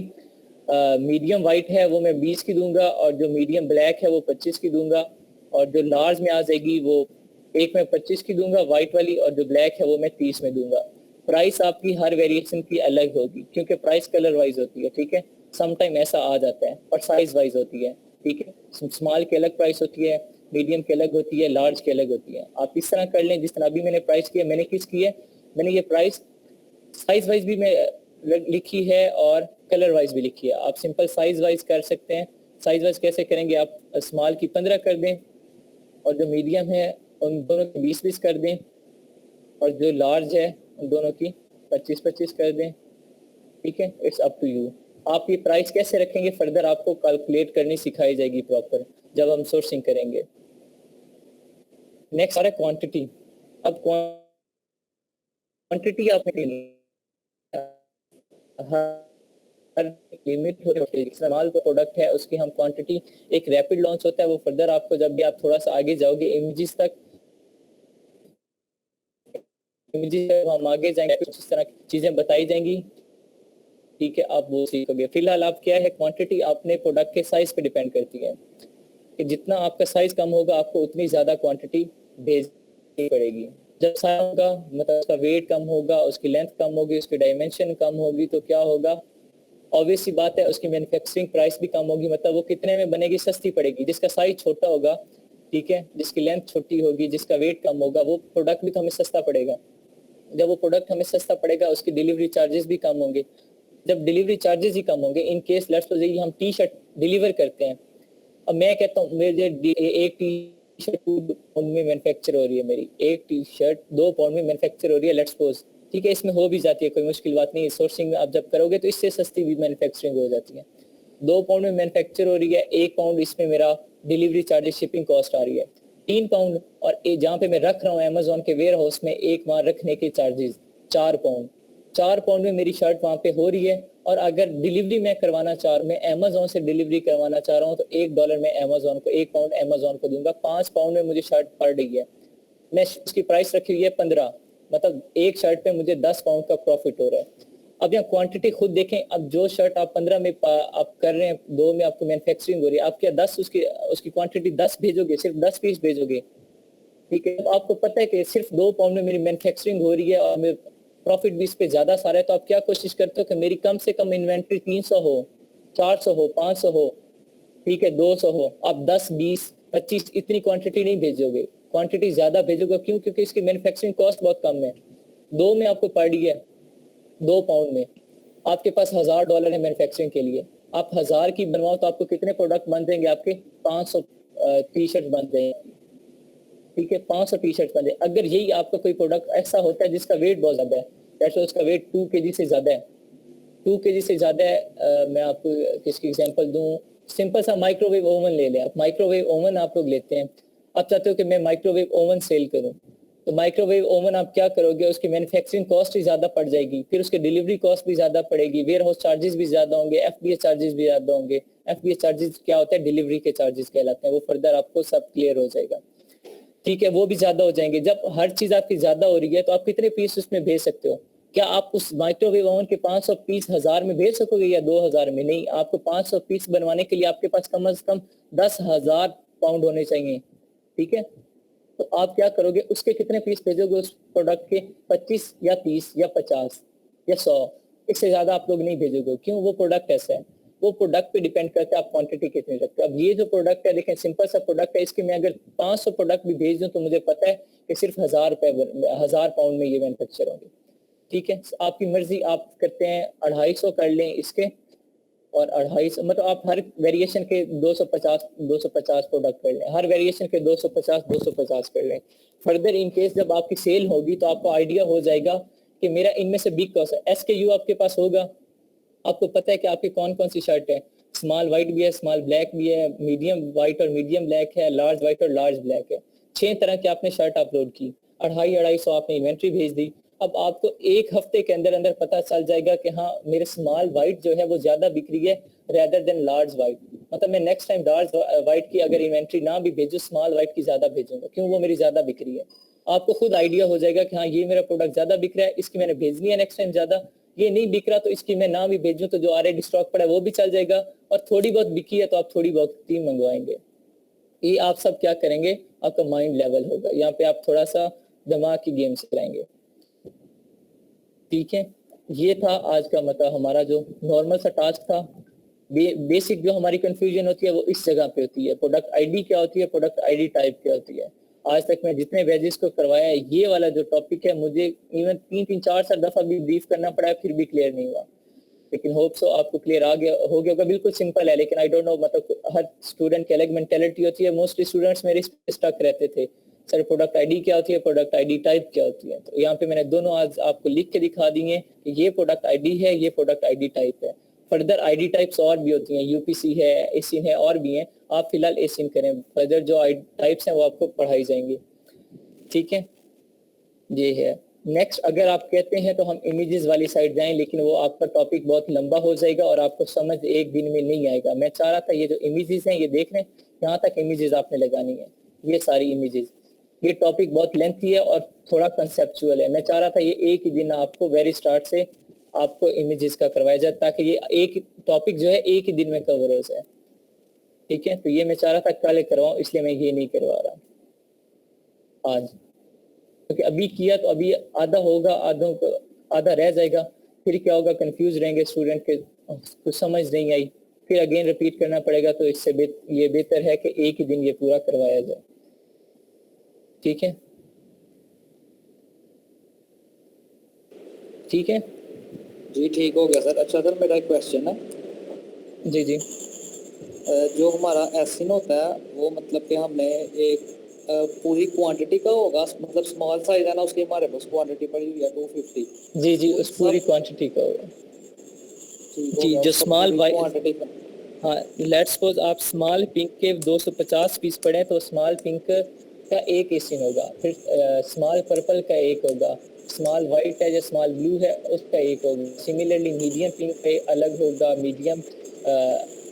मीडियम वाइट है वो मैं 20 की दूंगा, और जो मीडियम ब्लैक है वो 25 की दूंगा, और जो लार्ज में आ जाएगी वो एक मैं 25 की दूंगा वाइट वाली, और जो ब्लैक है वो मैं 30 में दूंगा। प्राइस आपकी हर वेरिएशन की अलग होगी क्योंकि प्राइस कलर वाइज होती है, ठीक है। सम टाइम ऐसा आ जाता है, और साइज वाइज होती है, ठीक है। स्मॉल की अलग प्राइस होती है, मीडियम की अलग होती है, लार्ज की अलग होती है। आप इस तरह कर लें जिस तरह अभी मैंने प्राइस किया, मैंने किस की है, मैंने ये प्राइस साइज वाइज भी मैं लिखी है और कलर वाइज भी लिखी है। आप सिंपल साइज वाइज कर सकते हैं। साइज वाइज कैसे करेंगे, आप स्मॉल की 15 कर दें, और जो मीडियम है उन दोनों की 20-20 कर दें, और जो लार्ज है उन दोनों की 25-25 कर दें, ठीक है। It's up to you. आप ये प्राइस कैसे रखेंगे फर्दर आपको कैलकुलेट करनी सिखाई जाएगी प्रॉपर जब हम सोर्सिंग करेंगे। नेक्स्ट आ रहा है क्वांटिटी। अब क्वांटिटी आपने हर लिमिट होती है, इस्तेमाल का प्रोडक्ट है उसकी हम क्वांटिटी, एक रैपिड लॉन्च होता है वो फर्दर आपको जब भी आप थोड़ा सा आगे जाओगे इमेजेस तक हम आगे जाएंगे कुछ इस तरह की चीजें बताई जाएंगी, ठीक है, आप वो सीखोगे। फिलहाल आप क्या है, क्वांटिटी अपने प्रोडक्ट के साइज पे डिपेंड करती है कि जितना आपका साइज कम होगा आपको उतनी ज्यादा क्वांटिटी भेजनी पड़ेगी। जब साइज होगा मतलब उसका वेट कम होगा, उसकी लेंथ कम होगी, उसकी डायमेंशन कम होगी, तो क्या होगा, ऑब्वियस सी बात है उसकी मैन्युफैक्चरिंग प्राइस भी कम होगी, मतलब वो कितने में बनेगी, सस्ती पड़ेगी। जिसका साइज छोटा होगा, ठीक है, जिसकी लेंथ छोटी होगी, जिसका वेट कम होगा, वो प्रोडक्ट भी तो हमें सस्ता पड़ेगा। जब वो प्रोडक्ट हमें सस्ता पड़ेगा उसकी डिलीवरी चार्जेस भी कम होंगे। जब डिलीवरी चार्जेस ही कम होंगे, इन केस लेट्स सपोज हम टी शर्ट डिलीवर करते हैं, अब मैं कहता हूँ मेरे एक टी शर्ट 2 पाउंड में मैन्युफैक्चर हो रही है, मेरी एक टी शर्ट 2 पाउंड में मैन्युफैक्चर हो रही है लेट्स सपोज, ठीक है, इसमें हो भी जाती है, कोई मुश्किल बात नहीं है। सोर्सिंग में आप जब करोगे तो इससे सस्ती भी मैन्युफैक्चरिंग हो जाती है। 2 पाउंड में मैन्युफैक्चर हो रही है, 1 पाउंड इसमें मेरा डिलीवरी चार्जेस शिपिंग कॉस्ट आ रही है, 3 पाउंड, और जहाँ पे मैं रख रहा हूँ अमेजोन के वेयर हाउस में एक वहाँ रखने के चार्जेस 4 पाउंड। 4 पाउंड में मेरी शर्ट वहाँ पे हो रही है, और अगर डिलीवरी मैं करवाना चाह रहा हूँ, मैं अमेजोन से डिलीवरी करवाना चाह रहा हूँ, तो $1 मैं अमेजोन को 1 पाउंड अमेजोन को दूंगा, 5 पाउंड में मुझे शर्ट पड़ रही है। मैं उसकी प्राइस रखी हुई है 15, मतलब एक शर्ट पे मुझे 10 पाउंड का प्रॉफिट हो रहा है। अब यहाँ क्वांटिटी खुद देखें, अब जो शर्ट आप 15 में आप कर रहे हैं, 2 में आपको मैन्युफैक्चरिंग हो रही है, आप क्या 10 उसकी क्वांटिटी 10 भेजोगे, सिर्फ 10 पीस भेजोगे, ठीक है। आपको पता है कि सिर्फ 2 पाउंड में मेरी मैन्युफैक्चरिंग हो रही है और मेरे प्रॉफिट भी इस पे ज्यादा सारा है, तो आप क्या कोशिश करते हो कि मेरी कम से कम इन्वेंट्री 300 हो, 400 हो, 500 हो, ठीक है, 200 हो। आप 10, 20, 25 इतनी क्वांटिटी नहीं भेजोगे, क्वांटिटी ज्यादा भेजोगे। क्यों? क्योंकि इसकी मैन्युफैक्चरिंग कॉस्ट बहुत कम है। 2 में आपको पड़ रही है 2 पाउंड में, आपके पास $1000 है मैन्युफैक्चरिंग के लिए, आप 1000 की बनवाओ तो आपको कितने प्रोडक्ट बन जाएंगे, आपके 500 टी शर्ट बन जाएंगे, ठीक है, 500 टी शर्ट बन जाए। अगर यही आपका कोई प्रोडक्ट ऐसा होता है जिसका वेट बहुत ज्यादा है, जैसे उसका वेट 2 kg से ज्यादा है, 2 kg से ज्यादा है, मैं आपको किसकी एग्जांपल दूं, सिंपल सा माइक्रोवेव ओवन ले लें आप। माइक्रोवेव ओवन आप लोग लेते हैं, आप चाहते हो कि मैं माइक्रोवेव ओवन सेल करूं, तो माइक्रोवेव ओवन आप क्या करोगे, उसकी मैन्युफैक्चरिंग कॉस्ट ही ज्यादा पड़ जाएगी, फिर उसके डिलीवरी कॉस्ट भी ज्यादा पड़ेगी, वेयर हाउस चार्जेस भी ज्यादा होंगे, FBA चार्जेस भी ज्यादा होंगे। FBA चार्जेस क्या होता है, डिलीवरी के चार्जेस कहलाते हैं, वो फर्दर आपको सब क्लियर हो जाएगा, ठीक है, वो भी ज्यादा हो जाएंगे। जब हर चीज आपकी ज्यादा हो रही है तो आप कितने पीस उसमें भेज सकते हो? क्या आप उस माइक्रोवेव ओवन के 500 पीस 1000 में भेज सकोगे या 2000 में? नहीं, आपको 500 पीस बनवाने के लिए आपके पास कम से कम 10,000 पाउंड होने चाहिए, ठीक है। तो आप क्या करोगे, उसके कितने पीस भेजोगे उस प्रोडक्ट के? 25 या 30 या 50 या 100, इससे ज्यादा आप लोग नहीं भेजोगे। क्यों? वो प्रोडक्ट ऐसा है। वो प्रोडक्ट पे डिपेंड करता है आप क्वांटिटी कितनी रखते हो। अब ये जो प्रोडक्ट है देखें, सिंपल सा प्रोडक्ट है, इसके मैं अगर 500 प्रोडक्ट भी भेज दूं तो मुझे पता है कि सिर्फ 1000 पाउंड में ये मैन्युफैक्चर होंगे। ठीक है, आपकी मर्जी, आप करते हैं 250 कर लें इसके, और 250 मतलब आप हर वेरिएशन के 250 प्रोडक्ट कर लें, हर वेरिएशन के 250 कर लें। फर्दर इन केस जब आपकी सेल होगी तो आपको आइडिया हो जाएगा कि मेरा इनमें से बिग कौन सा SKU आपके पास होगा। आपको पता है कि आपकी कौन कौन सी शर्ट है, स्मॉल वाइट भी है, स्मॉल ब्लैक भी है, मीडियम वाइट और मीडियम ब्लैक है, लार्ज वाइट और लार्ज ब्लैक है। 6 तरह की आपने शर्ट अपलोड की, 250 आपने इन्वेंट्री भेज दी। अब आपको एक हफ्ते के अंदर अंदर पता चल जाएगा कि हाँ मेरे स्मॉल वाइट जो है वो ज्यादा बिक रही है रेदर देन लार्ज वाइट। मतलब मैं नेक्स्ट टाइम लार्ज वाइट की अगर इन्वेंट्री ना भी भेजूं, स्मॉल वाइट की ज्यादा भेजूंगा, क्यों, वो मेरी ज्यादा बिक रही है। आपको खुद आइडिया हो जाएगा कि हाँ ये मेरा प्रोडक्ट ज्यादा बिक रहा है, इसकी मैंने भेजनी है नेक्स्ट टाइम ज्यादा। ये नहीं बिक रहा तो इसकी मैं ना भी भेजूं तो जो ऑलरेडी स्टॉक पड़ा है वो भी चल जाएगा, और थोड़ी बहुत बिकी है तो आप थोड़ी बहुत टीम मंगवाएंगे। ये आप सब क्या करेंगे, आपका माइंड लेवल होगा, यहाँ पे आप थोड़ा सा दिमाग की गेम चलाएंगे। ठीक है, ये था आज का मतलब हमारा जो नॉर्मल सा टास्क था। बेसिक जो हमारी कंफ्यूजन होती है वो इस जगह पे होती है, प्रोडक्ट आईडी क्या होती है, प्रोडक्ट आईडी टाइप क्या होती है। आज तक मैं जितने बैचेस को करवाया है ये वाला जो टॉपिक है मुझे इवन 3-4 दफा भी ब्रीफ करना पड़ा है, फिर भी क्लियर नहीं हुआ। लेकिन होप सो आपको क्लियर हो गया होगा। बिल्कुल सिंपल है, लेकिन आई डोंट नो, मतलब हर स्टूडेंट की अलग मेंटेलिटी होती है। मोस्टली स्टूडेंट्स मेरे इस पे स्टक रहते थे, सर प्रोडक्ट आईडी क्या होती है, प्रोडक्ट आईडी टाइप क्या होती है। तो यहाँ पे मैंने दोनों आज आपको लिख के दिखा दिए कि ये प्रोडक्ट आईडी है, ये प्रोडक्ट आईडी टाइप है। फर्दर आईडी टाइप्स और भी होती हैं, यूपीसी है, एसिन है, और भी हैं। आप फिलहाल एसिन करें, फर्दर जो टाइप्स हैं वो आपको पढ़ाई जाएंगी। ठीक है, ये है। नेक्स्ट अगर आप कहते हैं तो हम इमेजेस वाली साइड जाएं, लेकिन वो आपका टॉपिक बहुत लंबा हो जाएगा और आपको समझ एक दिन में नहीं आएगा। मैं चाह रहा था ये जो इमेजेस हैं ये देख लें, यहाँ तक इमेजेस आपने लगानी है, ये सारी इमेजेस। ये टॉपिक बहुत लेंथी है और थोड़ा कंसेप्चुअल है। मैं चाह रहा था ये एक ही दिन आपको वेरी स्टार्ट से आपको इमेजेस का करवाया जाए, ताकि ये एक टॉपिक जो है एक ही दिन में कवर हो जाए। ठीक है, तो ये मैं चाह रहा था कल करवाऊं, इसलिए मैं ये नहीं करवा रहा आज, क्योंकि अभी किया तो अभी आधा होगा, आधा रह जाएगा, फिर क्या होगा, कंफ्यूज रहेंगे स्टूडेंट के, कुछ समझ नहीं आई, फिर अगेन रिपीट करना पड़ेगा। तो इससे ये बेहतर है कि एक ही दिन ये पूरा करवाया जाए। ठीक है, ठीक है जी, ठीक हो गया सर। अच्छा सर, मेरा एक क्वेश्चन है। जी जी। जो हमारा एसिन होता है वो मतलब कि हमने एक पूरी क्वांटिटी का होगा, मतलब स्मॉल साइज है ना, उसकी हमारे पास क्वांटिटी पड़ी हुई है 250। जी जी, उस पूरी क्वांटिटी का होगा जी। जो स्मॉल क्वांटिटी का, हाँ, लेट्स सपोज आप स्मॉल पिंक के 250 पीस पड़े तो स्मॉल पिंक का एक एसिन होगा, फिर स्मॉल पर्पल का एक होगा, स्मॉल वाइट है या स्मॉल ब्लू है उसका एक होगा। सिमिलरली मीडियम पिंक का अलग होगा, मीडियम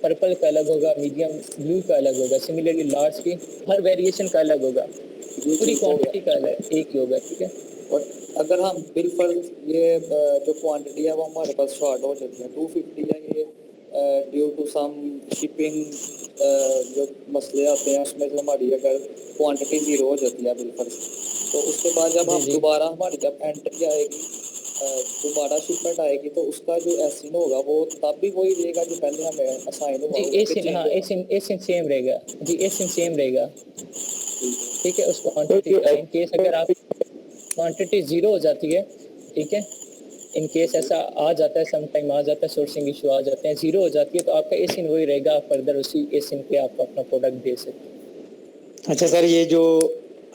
पर्पल का अलग होगा, मीडियम ब्लू का अलग होगा। सिमिलरली लार्ज की हर वेरिएशन का अलग होगा, पूरी क्वांटिटी का अलग एक ही होगा। ठीक है, और अगर हम बिल पर ये जो क्वांटिटी है वो हमारे पास शॉर्ट हो जाती है 250 है, ये ड्यू टू सम शिपिंग जो मसले आते हैं उसमें से हमारी अगर क्वांटिटी 0 हो जाती है बिल पर, तो उसके बाद जब हम दोबारा हमारी जब एंट्री आएगी, दोबारा शिपमेंट आएगी, तो उसका जो एसिन होगा वो तब भी वही रहेगा जो पहले हमें असाइन हुआ। जी एसिन, हाँ एसिन सेम रहेगा जी, एसिन सेम रहेगा। ठीक है, उस क्वांटिटी का इन केस अगर आप क्वांटिटी 0 हो जाती है, ठीक है, इन केस ऐसा आ जाता है, सम टाइम आ जाता है, सोर्सिंग इशू आ जाते हैं, 0 हो जाती है, तो आपका एसिन वही रहेगा, आप फर्दर उसी एसिन पे आप अपना प्रोडक्ट दे सकते हैं। अच्छा सर, ये जो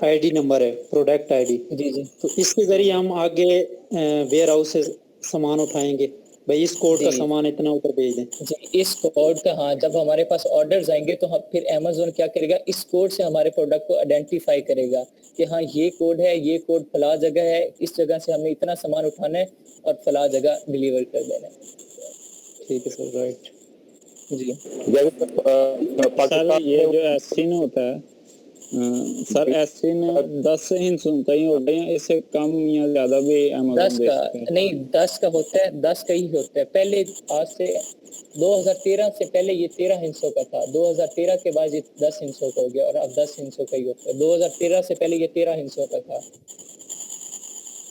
आईडी नंबर है, प्रोडक्ट आईडी, जी जी, तो इसके जरिए हम आगे वेयर हाउस से सामान उठाएंगे, भाई इस कोड का सामान इतना ऊपर भेज दें जी, इस कोड का, हाँ, जब हमारे पास ऑर्डर्स आएंगे तो हम फिर अमेज़न क्या करेगा, इस कोड से हमारे प्रोडक्ट को आइडेंटिफाई करेगा कि हाँ ये कोड है, ये कोड फला जगह है, इस जगह से हमें इतना सामान उठाना है और फला जगह डिलीवर कर देना है। ठीक है सर, राइट जी पाकिस्तान ये जो एसिन होता है सर, एसिन 10 हिस्सों का ही होता है, इससे कम या ज्यादा भी 10 का नहीं, 10 का होता है, 10 का ही होता है। पहले आज से 2013 से पहले ये 13 हिस्सों का था, 2013 के बाद ये 10 हिस्सों का हो गया और अब 10 हिस्सों का ही होता है। 2013 से पहले ये 13 हिस्सों का था।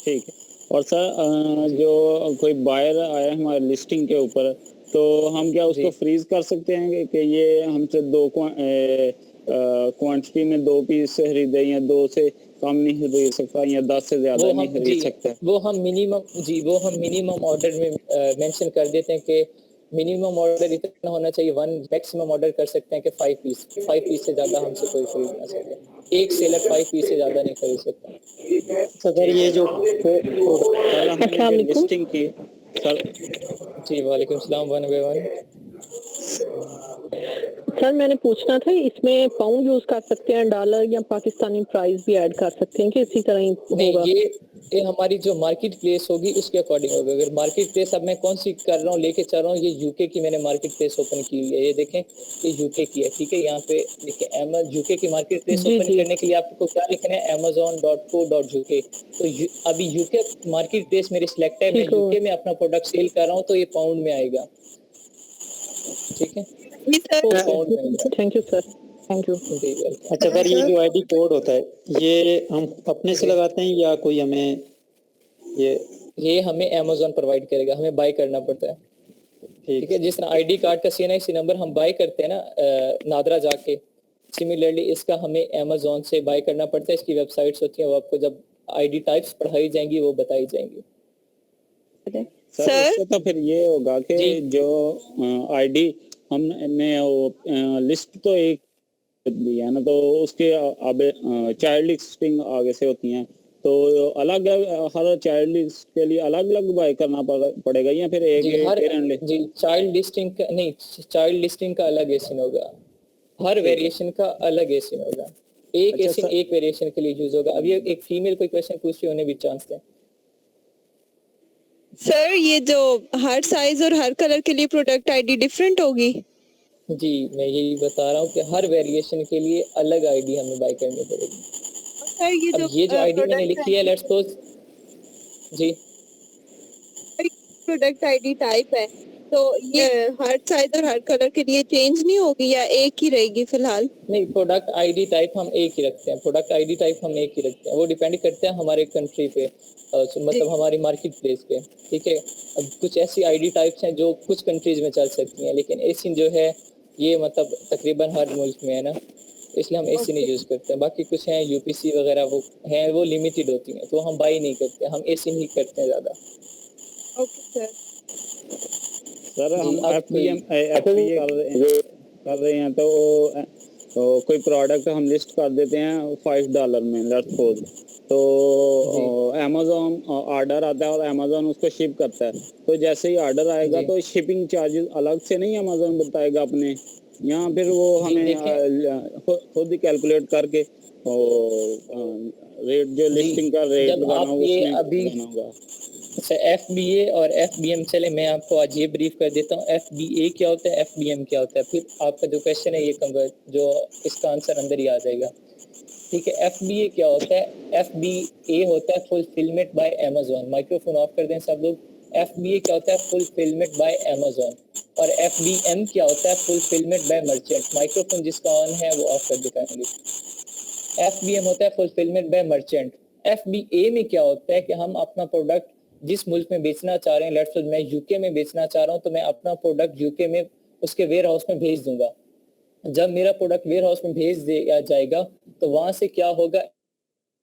ठीक है। और सर जो कोई बायर आया हमारे लिस्टिंग के ऊपर तो हम क्या उसको फ्रीज कर सकते हैं कि ये हमसे क्वांटिटी में 2 पीस खरीदे या 2 से कम नहीं खरीद सकता या 10 से ज्यादा नहीं खरीद सकता? वो हम मिनिमम ऑर्डर में मेंशन कर देते हैं कि मिनिमम ऑर्डर इतना होना चाहिए, 1 मैक्सिमम ऑर्डर कर सकते हैं कि 5 पीस से ज्यादा हमसे कोई खरीद ना सके। एक सेलर 5 पीस से ज्यादा नहीं खरीद सकता। सर ये जो लिस्टिंग की सर। जी वालेकुम सलाम, 1 बाय 1। सर मैंने पूछना था इसमें पाउंड यूज कर सकते हैं, डॉलर या पाकिस्तानी प्राइस भी ऐड कर सकते हैं कि इसी तरह ही नहीं, होगा? ये हमारी जो मार्केट प्लेस होगी उसके अकॉर्डिंग होगा। अगर मार्केट प्लेस अब मैं कौन सी कर रहा हूँ, लेके चल रहा हूँ, ये यूके की मैंने मार्केट प्लेस ओपन की है। ये देखें, ये यूके की है, ठीक है। यहाँ पे देखिए यूके की मार्केट प्लेस ओपन करने के लिए आपको क्या लिखना है, amazon.co.uk। तो अभी यूके मार्केट प्लेस मेरी सिलेक्ट है, मैं यूके में अपना प्रोडक्ट सेल कर रहा हूँ, तो ये पाउंड में आएगा, ठीक है। Thank you sir, thank you. अच्छा सर, ये जो आईडी कोड होता है ये हम अपने से लगाते हैं या कोई हमें ये हमें अमेज़न प्रोवाइड करेगा, हमें बाय करना पड़ता है, ठीक है। जिस तरह आईडी कार्ड का CNIC नंबर हम बाय करते हैं ना नादरा जाके, सिमिलरली इसका हमें अमेज़न से बाय करना पड़ता है। इसकी वेबसाइट्स होती हैं, वो आपको जब आईडी टाइप्स पढ़ाई जाएंगी वो बताई जाएंगी। सर तो फिर ये होगा कि जो आईडी हमने वो लिस्ट तो एक दी है ना, तो उसके अब चाइल्ड लिस्टिंग आगे से होती हैं, तो अलग हर चाइल्ड लिस्ट के लिए अलग अलग बाय करना पड़ेगा या फिर एक पेरेंट? जी चाइल्ड लिस्टिंग का नहीं, चाइल्ड लिस्टिंग का अलग एसिन होगा, हर वेरिएशन का अलग एसिन होगा। एक एसिन एक वेरिएशन के लिए यूज होगा। अब ये एक फीमेल कोई क्वेश्चन पूछ रही होने भी चांस है। सर ये जो हर साइज और हर कलर के लिए प्रोडक्ट आईडी डिफरेंट होगी? जी मैं यही बता रहा हूँ कि हर वेरिएशन के लिए अलग आईडी हमें बाय करनी पड़ेगी। सर ये जो आईडी मैंने लिखी है, लेट्स सपोज जी प्रोडक्ट आईडी टाइप है, तो ये हर साइज और हर कलर के लिए चेंज नहीं होगी या एक ही रहेगी फिलहाल? नहीं, प्रोडक्ट आईडी टाइप हम एक ही रखते हैं, प्रोडक्ट आईडी टाइप हम एक ही रखते हैं। वो डिपेंड करता है हमारे कंट्री पे, मतलब हमारी मार्केट प्लेस पे, ठीक है। अब कुछ ऐसी आईडी टाइप्स हैं जो कुछ कंट्रीज में चल सकती हैं, लेकिन एशियन जो है ये मतलब तकरीबन हर मुल्क में है ना, इसलिए हम एसी नहीं यूज करते हैं। बाकी कुछ हैं यूपीसी वगैरह वो हैं, वो लिमिटेड होती हैं, तो हम बाई नहीं करते, हम एसी ही करते हैं ज्यादा। ओके सर हम FBM कर रहे हैं तो कोई प्रोडक्ट हम लिस्ट कर देते हैं $5 में, लेट्स सपोज, तो अमेज़न ऑर्डर आता है और अमेज़न उसको शिप करता है, तो जैसे ही ऑर्डर आएगा तो शिपिंग चार्जेस अलग से नहीं अमेज़न बताएगा अपने, या फिर वो हमें खुद ही कैलकुलेट करके रेट जो लिस्टिंग का रेट लगाना होगा? अच्छा, FBA और FBM, चले मैं आपको आज ये ब्रीफ कर देता हूँ। FBA क्या होता है, FBM क्या होता है, फिर आपका जो क्वेश्चन है ये जो इसका आंसर अंदर ही आ जाएगा, ठीक है। FBA क्या होता है, FBA होता है fulfilment bye Amazon. Microphone of कर दें सब लोग। FBA क्या होता है, फुलफिलमेंट बाय अमेज़न। और FBM क्या होता है, फुलफिलमेंट बाय मर्चेंट। माइक्रोफोन जिसका ऑन है वो ऑफ कर दिखाएंगे। FBM होता है फुलफिलमेंट बाय मर्चेंट। FBA में क्या होता है कि हम अपना प्रोडक्ट जिस मुल्क में बेचना चाह रहे हैं, लेट्स सपोज मैं यूके में बेचना चाह रहा हूं, तो मैं अपना प्रोडक्ट यूके में उसके वेयर हाउस में भेज दूंगा। जब मेरा प्रोडक्ट वेयर हाउस में भेज दिया जाएगा तो वहां से क्या होगा,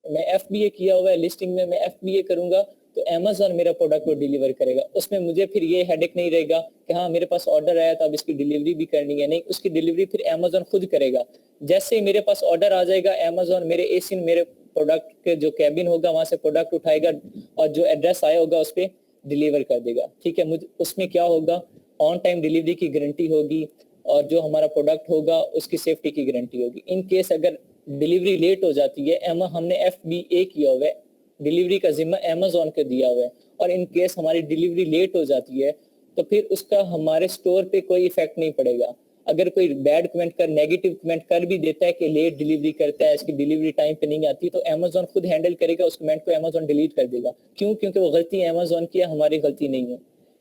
मैं FBA किया हुआ है लिस्टिंग में, मैं FBA करूंगा तो अमेज़न मेरा प्रोडक्ट को डिलीवर करेगा। उसमें मुझे फिर ये हेडेक नहीं रहेगा कि हाँ मेरे पास ऑर्डर आया तो अब इसकी डिलीवरी भी करनी है, नहीं, उसकी डिलीवरी फिर अमेज़न खुद करेगा। जैसे ही मेरे पास ऑर्डर आ जाएगा, अमेज़न मेरे एशियन मेरे प्रोडक्ट के जो कैबिन होगा वहां से प्रोडक्ट उठाएगा और जो एड्रेस आया होगा उस पर डिलीवर कर देगा, ठीक है। मुझे उसमें क्या होगा, ऑन टाइम डिलीवरी की गारंटी होगी और जो हमारा प्रोडक्ट होगा उसकी सेफ्टी की गारंटी होगी। इन केस अगर डिलीवरी लेट हो जाती है, हमने FBA किया हुआ है, डिलीवरी का जिम्मा अमेज़न को दिया हुआ है, और इन केस हमारी डिलीवरी लेट हो जाती है तो फिर उसका हमारे स्टोर पे कोई इफेक्ट नहीं पड़ेगा। अगर कोई बैड कमेंट कर, नेगेटिव कमेंट कर भी देता है कि लेट डिलीवरी करता है, इसकी डिलीवरी टाइम पे नहीं आती, तो अमेज़न खुद हैंडल करेगा उस कमेंट को, अमेज़न डिलीट कर देगा। क्यों? क्योंकि वो गलती अमेज़न की है, हमारी गलती नहीं है,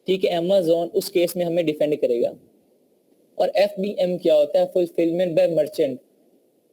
ठीक है। अमेज़न उस केस में हमें डिफेंड करेगा। और FBM क्या होता है, फुलफिलमेंट बाय मर्चेंट।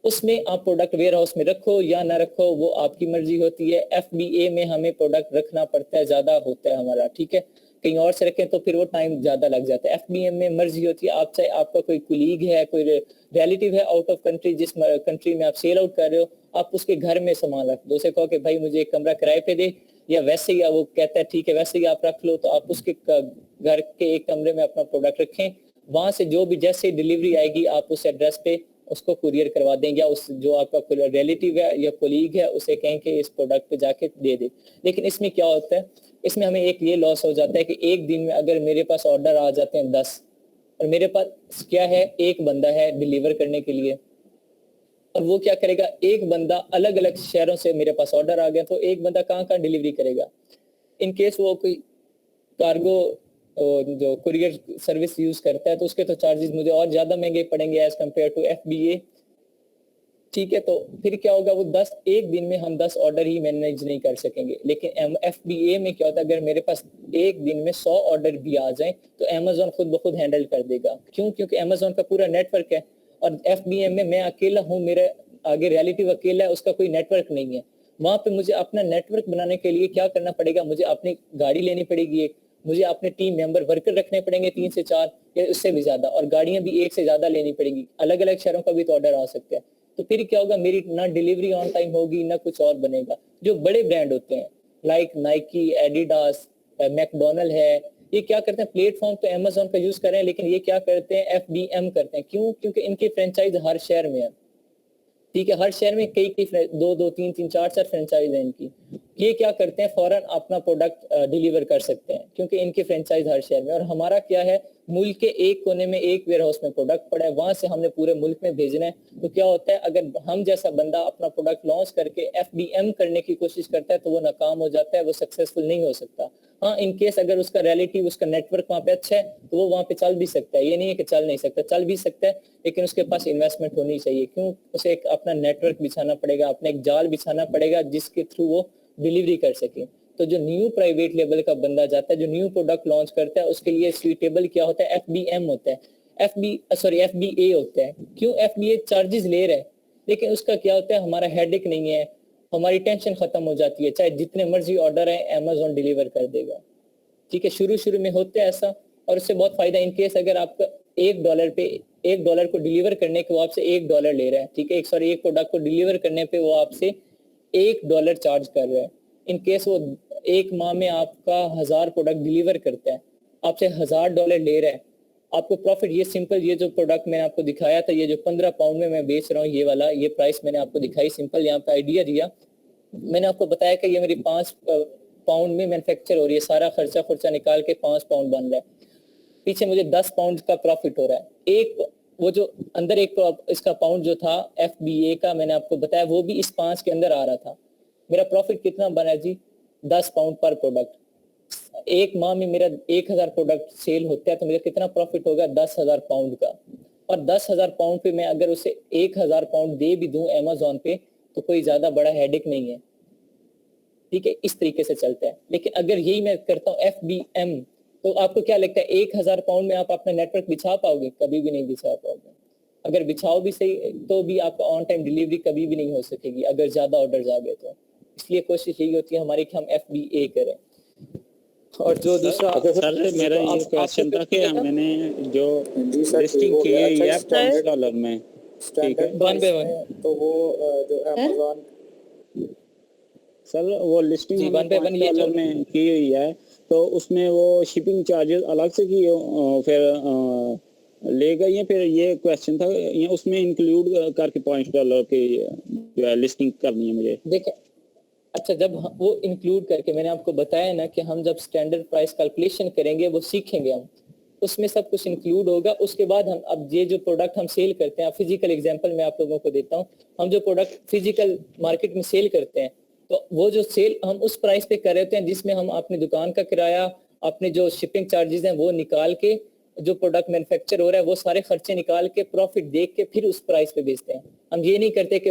उसमें आप प्रोडक्ट वेयर हाउस में रखो या ना रखो वो आपकी मर्जी होती है। FBA में हमें प्रोडक्ट रखना पड़ता है, ज्यादा होता है हमारा, ठीक है। कहीं और से रखें तो फिर वो टाइम ज्यादा लग जाता है। FBM में मर्जी होती है, आप चाहे आपका कोई कुलीग है, कोई रिलेटिव है आउट ऑफ कंट्री, जिस कंट्री में आप सेल आउट कर रहे हो, आप उसके घर में सामान रख दो, उसे कहो कि भाई मुझे एक कमरा किराए पे दे, या वैसे ही वो कहता है ठीक है वैसे ही आप रख लो, तो आप उसके घर के एक कमरे में अपना प्रोडक्ट रखें, वहां से जो भी जैसे डिलीवरी आएगी आप उस एड्रेस पे उसको कुरियर करवा देंगे, या उस जो आपका रिलेटिव है या कोलीग है उसे कहें कि इस प्रोडक्ट पे जाके दे दे। लेकिन इसमें क्या होता है, इसमें हमें एक ये लॉस हो जाता है कि एक दिन में अगर मेरे पास ऑर्डर आ जाते हैं 10 और मेरे पास क्या है एक बंदा है डिलीवर करने के लिए, और वो क्या करेगा, एक बंदा अलग अलग शहरों से मेरे पास ऑर्डर आ गया, तो एक बंदा कहाँ डिलीवरी करेगा। इन केस वो कोई कार्गो जो कुरियर सर्विस यूज करता है तो उसके तो चार्जेस मुझे और ज्यादा महंगे पड़ेंगे एज कम्पेयर टू FBA। ठीक है, तो फिर क्या होगा, वो 10 एक दिन में हम 10 ऑर्डर ही मैनेज नहीं कर सकेंगे। लेकिन FBA में क्या होता है, अगर मेरे पास एक दिन में 100 ऑर्डर भी आ जाए तो अमेजोन खुद ब खुद हैंडल कर देगा। क्यों? क्योंकि अमेजोन का पूरा नेटवर्क है, और FBA में मैं अकेला हूँ, मेरे आगे रिलेटिव अकेला है, उसका कोई नेटवर्क नहीं है। वहां पे मुझे अपना नेटवर्क बनाने के लिए क्या करना पड़ेगा, मुझे अपनी गाड़ी लेनी पड़ेगी एक, मुझे अपने टीम मेंबर वर्कर रखने पड़ेंगे 3 से 4 या उससे भी ज्यादा, और गाड़ियां भी 1 से ज्यादा लेनी पड़ेगी, अलग अलग शहरों का भी तो ऑर्डर आ सकता है। तो फिर क्या होगा, मेरी ना डिलीवरी ऑन टाइम होगी ना कुछ और बनेगा। जो बड़े ब्रांड होते हैं लाइक नाइकी, एडिडास, मैकडोनल्ड है, ये क्या करते हैं, प्लेटफॉर्म तो अमेजोन का यूज कर रहे हैं, लेकिन ये क्या करते हैं, FBM करते हैं। क्यों? क्योंकि इनकी फ्रेंचाइज हर शहर में है। ठीक है, हर शहर में कई 2 3 4 फ्रेंचाइज है इनकी। ये क्या करते हैं, फौरन अपना प्रोडक्ट डिलीवर कर सकते हैं क्योंकि इनकी फ्रेंचाइज हर शहर में। और हमारा क्या है, मुल्क के एक कोने में एक वेयर हाउस में प्रोडक्ट पड़ा है, वहां से हमने पूरे मुल्क में भेजना है। तो क्या होता है, अगर हम जैसा बंदा अपना प्रोडक्ट लॉन्च करके FBM करने की कोशिश करता है तो वो नाकाम हो जाता है, वो सक्सेसफुल नहीं हो सकता। हाँ, इन केस अगर उसका रिलेटिव, उसका नेटवर्क वहाँ पे अच्छा है तो वो वहाँ पे चल भी सकता है, ये नहीं है कि चल नहीं सकता, चल भी सकता है, लेकिन उसके पास इन्वेस्टमेंट होनी चाहिए। क्यों? उसे एक अपना नेटवर्क बिछाना पड़ेगा, अपना एक जाल बिछाना पड़ेगा जिसके थ्रू वो डिलीवरी कर सके। तो जो न्यू प्राइवेट लेवल का बंदा जाता है, जो न्यू प्रोडक्ट लॉन्च करता है, उसके लिए सुइटेबल क्या होता है, FBM होता है, FBA होता है। क्यों? FBA चार्जेस ले रहा है, लेकिन उसका क्या होता है, हमारा हेडेक नहीं है, हमारी टेंशन खत्म हो जाती है, चाहे जितने मर्जी ऑर्डर है अमेजोन डिलीवर कर देगा। ठीक है, शुरू में होता है ऐसा, और उससे बहुत फायदा। इन केस अगर आपका $1 को डिलीवर करने के वो आपसे $1 ले रहा है, ठीक है, एक प्रोडक्ट को डिलीवर करने पे वो आपसे $1 चार्ज कर रहा है। इन केस वो एक माह में आपका 1000 प्रोडक्ट डिलीवर करता है, आपसे $1000 ले रहा है, आपको प्रॉफिट, ये सिंपल, ये जो प्रोडक्ट मैंने आपको दिखाया था, ये जो 15 पाउंड में मैं बेच रहा हूँ, ये वाला, ये प्राइस मैंने आपको दिखाई, सिंपल यहाँ पे आइडिया दिया। मैंने आपको बताया कि ये मेरी 5 पाउंड में मैन्युफैक्चर हो रही है, सारा खर्चा निकाल के 5 पाउंड बन रहा है, पीछे मुझे 10 पाउंड का प्रॉफिट हो रहा है। एक वो जो अंदर एक इसका पाउंड जो था FBA का, मैंने आपको बताया, वो भी इस 5 के अंदर आ रहा था। मेरा प्रॉफिट कितना बना जी, 10 पाउंड पर प्रोडक्ट। एक माह में मेरा 1000 प्रोडक्ट सेल होता है तो मेरा कितना प्रॉफिट होगा, 10,000 पाउंड का। और 10,000 पाउंड पे मैं अगर उसे 1000 पाउंड दे भी दूं अमेजोन पे तो कोई ज्यादा बड़ा हेडेक नहीं है। ठीक है, इस तरीके से चलता है। लेकिन अगर यही मैं करता हूँ FBM, तो आपको क्या लगता है 1000 पाउंड में आप अपना नेटवर्क बिछा पाओगे? कभी भी नहीं बिछा पाओगे। अगर बिछाओ भी सही तो भी आपका ऑन टाइम डिलीवरी कभी भी नहीं हो सकेगी अगर ज्यादा ऑर्डर्स आ गए तो। इसलिए कोशिश यही होती है हमारी कि हम FBA करें। और जो दूसरा सर मेरा ये क्वेश्चन था कि मैंने जो लिस्टिंग की है ये $100 में, ठीक है, 1 by 1, तो वो जो अमेजोन सर वो लिस्टिंग जी, 1 by 1 ये $100 में की हुई है, तो उसमें वो शिपिंग चार्जेस अलग से की फिर ले गई है? फिर ये क्वेश्चन था, ये उसमें इंक्लूड करके $5 की जो है लिस्टिंग करनी है मुझे। देखिए, अच्छा, जब वो इंक्लूड करके, मैंने आपको बताया ना कि हम जब स्टैंडर्ड प्राइस कैलकुलेशन करेंगे वो सीखेंगे हम, उसमें सब कुछ इंक्लूड होगा। उसके बाद हम अब ये जो प्रोडक्ट हम सेल करते हैं, फिजिकल एग्जांपल मैं आप लोगों को देता हूँ, हम जो प्रोडक्ट फिजिकल मार्केट में सेल करते हैं तो वो जो सेल हम उस प्राइस पे कर रहे होते हैं जिसमें हम अपनी दुकान का किराया, अपने जो शिपिंग चार्जेस हैं वो निकाल के, जो प्रोडक्ट मैन्युफैक्चर हो रहा है वो सारे खर्चे निकाल के, प्रॉफिट देख के फिर उस प्राइस पे बेचते हैं। हम ये नहीं करते कि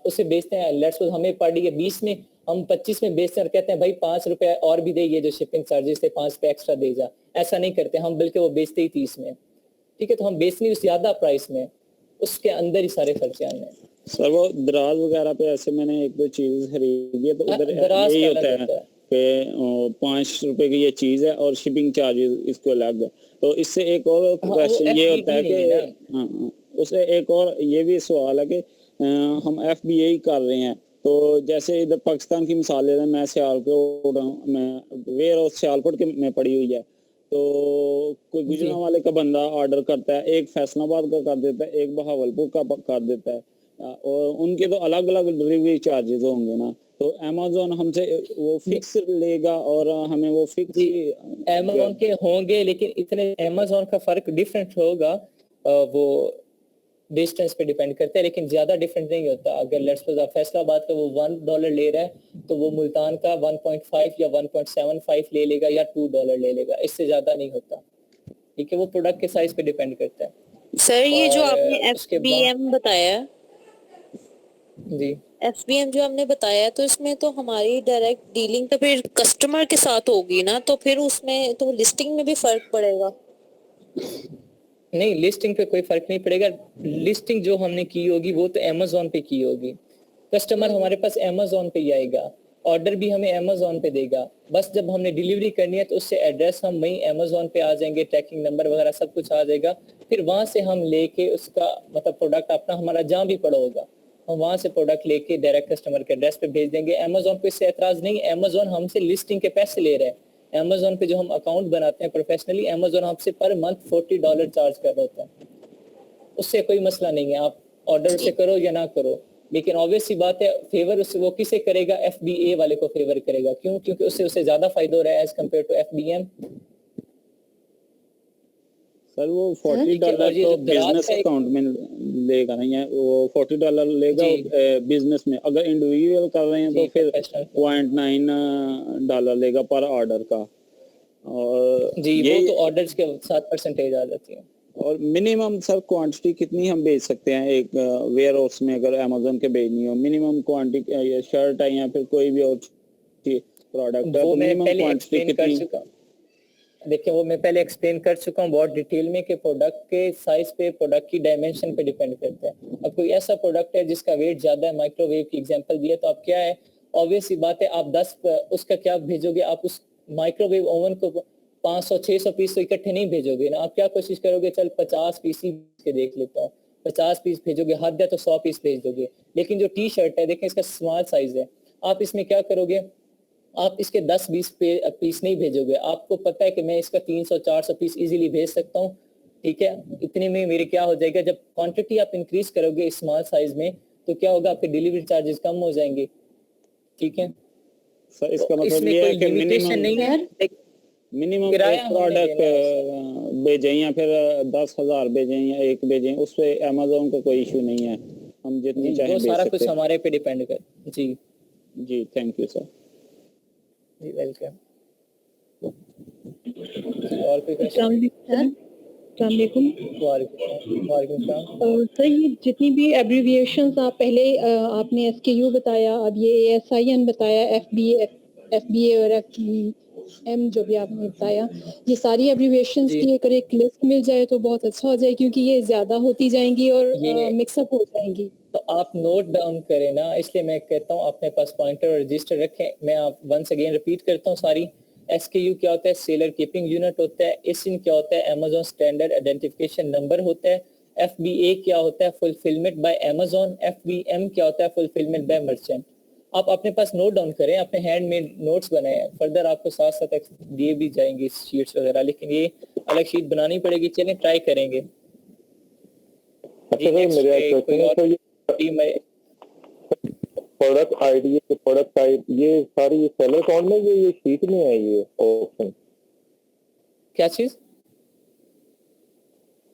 उसे बेचते हैं, लेट्स सपोज हमें पड़ी है 20 में, हम 25 में बेचते हैं और कहते हैं भाई 5 रुपए और भी दे, ये जो शिपिंग चार्जेस थे 5 रुपए एक्स्ट्रा दे जा। ऐसा नहीं करते हम, बल्कि वो बेचते ही 30 में। ठीक है, तो हम बेचने उस ज्यादा प्राइस में, उसके अंदर ही सारे खर्चे आने हैं। सर वो दराज वगैरह पे ऐसे मैंने 1-2 चीज खरीदी है तो उधर दराज यही का होता अलग है, होता है। पे 5 रुपए की ये चीज़ है और शिपिंग चार्जेस इसको अलग है। तो इससे एक और क्वेश्चन ये होता है कि उससे एक और ये भी सवाल है कि हम FBA कर रहे हैं, तो जैसे इधर पाकिस्तान की मिसाल ले रहे हैं, मैं सियालकोट मैं वेयर हाउस सियालकोट के में पड़ी हुई है, तो कोई गुजरांवाले का बंदा ऑर्डर करता है, एक फैसलाबाद का कर देता है, एक बहावलपुर का कर देता है, और उनके तो अलग अलग डिलीवरी चार्जेस होंगे ना, तो अमेज़न हमसे वो फिक्स लेगा और हमें वो फिक्स अमेज़न के होंगे, लेकिन इतने अमेज़न का फर्क डिफरेंट होगा, वो डिस्टेंस पे डिपेंड करता है, लेकिन ज्यादा डिफरेंट नहीं होता। अगर लेट्स सपोज फैसलाबाद का वो $1 ले रहा है तो वो मुल्तान का 1.5 या 1.75 ले लेगा या $2 ले लेगा, इससे ज्यादा नहीं होता। ठीक है, वो प्रोडक्ट के साइज पे डिपेंड करता है। सर ये जो आपने FBM बताया जी, FBM जो हमने बताया, तो इसमें तो हमारी डायरेक्ट डीलिंग तो फिर कस्टमर के साथ होगी ना, तो फिर उसमें तो लिस्टिंग में भी फर्क पड़ेगा। नहीं, लिस्टिंग पे कोई फर्क नहीं पड़ेगा। लिस्टिंग जो हमने की होगी वो तो अमेज़न पे की होगी, कस्टमर हमारे पास अमेज़न पे ही आएगा, ऑर्डर भी हमें अमेज़न पे देगा। बस जब हमने डिलीवरी करनी है तो उससे एड्रेस हम वहीं अमेज़न पे आ जाएंगे, ट्रैकिंग नंबर वगैरह सब कुछ आ जाएगा, फिर वहां से हम लेके उसका मतलब प्रोडक्ट अपना हमारा जहाँ भी पड़ा होगा हम वहां से प्रोडक्ट लेके डायरेक्ट कस्टमर के एड्रेस पे भेज देंगे। अमेज़न पे इससे एतराज नहीं, अमेज़न हमसे लिस्टिंग के पैसे ले रहा है। अमेज़न पे जो हम अकाउंट बनाते हैं प्रोफेशनली, अमेज़न हमसे पर मंथ $40 चार्ज कर रहा होता है, उससे कोई मसला नहीं है, आप ऑर्डर से करो या ना करो। लेकिन ऑब्वियस सी बात है, फेवर उससे वो किसे करेगा, FBA वाले को फेवर करेगा। क्यों? क्योंकि उससे ज्यादा फायदा हो रहा है as compare to FBM। Sir वो $40 तो बिजनेस अकाउंट में लेगा नहीं है, वो $40 लेगा बिजनेस में। अगर इंडिविजुअल कर रहे हैं तो फिर $0.9 लेगा पर ऑर्डर का, और जी वो तो ऑर्डर्स के साथ परसेंटेज आ जाती है। और मिनिमम सर क्वांटिटी कितनी हम बेच सकते हैं एक वेयर हाउस में, अगर अमेज़न के भेजनी हो? मिनिमम क्वांटिटी शर्ट है या फिर कोई भी और प्रोडक्ट है, वो तो मैं मिनिमम पहले क्वांटिटी एक्सप्लेन कर कितनी? चुका हूँ। देखिए वो मैं पहले एक्सप्लेन कर चुका हूँ बहुत डिटेल में कि प्रोडक्ट के साइज पे, प्रोडक्ट की डायमेंशन पे डिपेंड करता है। अब कोई ऐसा प्रोडक्ट है जिसका वेट ज्यादा है, माइक्रोवेव की एग्जांपल दिया, तो आप क्या है, ऑब्वियस सी बात है, आप 10 उसका क्या भेजोगे, आप उस माइक्रोवेव ओवन को 500-600 पीस तो इकट्ठे नहीं भेजोगे ना, आप क्या कोशिश करोगे, चल 50 पीस ही के देख लेता हूँ, 50 पीस भेजोगे, हद है तो 100 पीस भेज दोगे। लेकिन जो टी शर्ट है, देखें इसका स्मॉल साइज है, आप इसमें क्या करोगे, आप इसके 10-20 पीस नहीं भेजोगे, आपको पता है कि मैं इसका 300-400 पीस इजीली भेज सकता हूँ। ठीक है, इतने में मेरे क्या हो जाएगा, जब क्वांटिटी आप इंक्रीज करोगे स्मॉल साइज में तो क्या होगा, आपके डिलीवरी चार्जेस कम हो जाएंगे। ठीक है, सर इसका तो मतलब ये है कि मिनिमम एक प्रोडक्ट भेजें या फिर 10,000 भेजें या एक भेजें, उस पे अमेज़न का कोई इशू नहीं है, हम जितनी चाहें भेज सकते हैं। सारा कुछ हमारे पे डिपेंड कर। जी जी, थैंक यू सर। जी वेलकम। और कोई क्वेश्चन? सर ये जितनी भी एब्रीविएशंस आप पहले आपने SKU बताया, अब ये ASIN बताया, FBA और FBM जो भी आपने बताया, ये सारी एब्रीविएशंस की अगर एक लिस्ट मिल जाए तो बहुत अच्छा हो जाए, क्योंकि ये ज्यादा होती जाएंगी और मिक्सअप हो जाएंगी। तो आप नोट डाउन करें ना, इसलिए मैं कहता हूँ अपने पास पॉइंटर और रजिस्टर रखें। मैं आप वंस अगेन रिपीट करता हूँ सारी। SKU क्या होता है, सेलर कीपिंग यूनिट होता है। ASIN क्या होता है, अमेज़न स्टैंडर्ड आइडेंटिफिकेशन नंबर होता है। FBA क्या होता है, फुलफिलमेंट बाय अमेज़न। FBM क्या होता है, फुलफिलमेंट बाय मर्चेंट। आप अपने पास नोट डाउन करें, अपने हैंडमेड नोट्स बनाए, फर्दर आपको साथ साथ दिए भी जाएंगे शीट्स वगैरह, लेकिन ये अलग शीट बनानी पड़ेगी। चलें ट्राई करेंगे। प्रोडक्ट आईडी, प्रोडक्ट टाइप, ये सारी सेलर अकाउंट में ये शीट में है, ये ऑप्शन क्या चीज?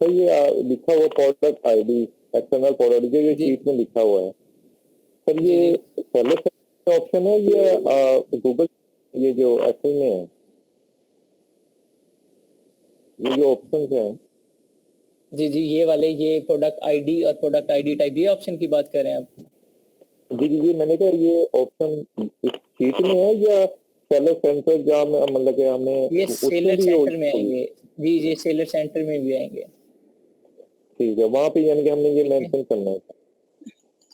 तो ये लिखा हुआ प्रोडक्ट आईडी, एक्सटर्नल प्रोडक्ट, ये शीट में लिखा हुआ है सर, ये सेलर ऑप्शन है, ये गूगल, ये जो एक्सेल में है, ये जो ऑप्शन है। जी जी, ये वाले, ये प्रोडक्ट आईडी और प्रोडक्ट आईडी टाइप, ये ऑप्शन की बात कर रहे हैं आप? जी जी जी, मैंने कहा ये ऑप्शन इस शीट में है या सेलर सेंटर जहाँ मतलब कि हमें ये सेलर सेंटर में आएंगे। जी जी, सेलर सेंटर में भी आएंगे। ठीक है, वहाँ पे यानी कि हमने ये मेंशन करना है।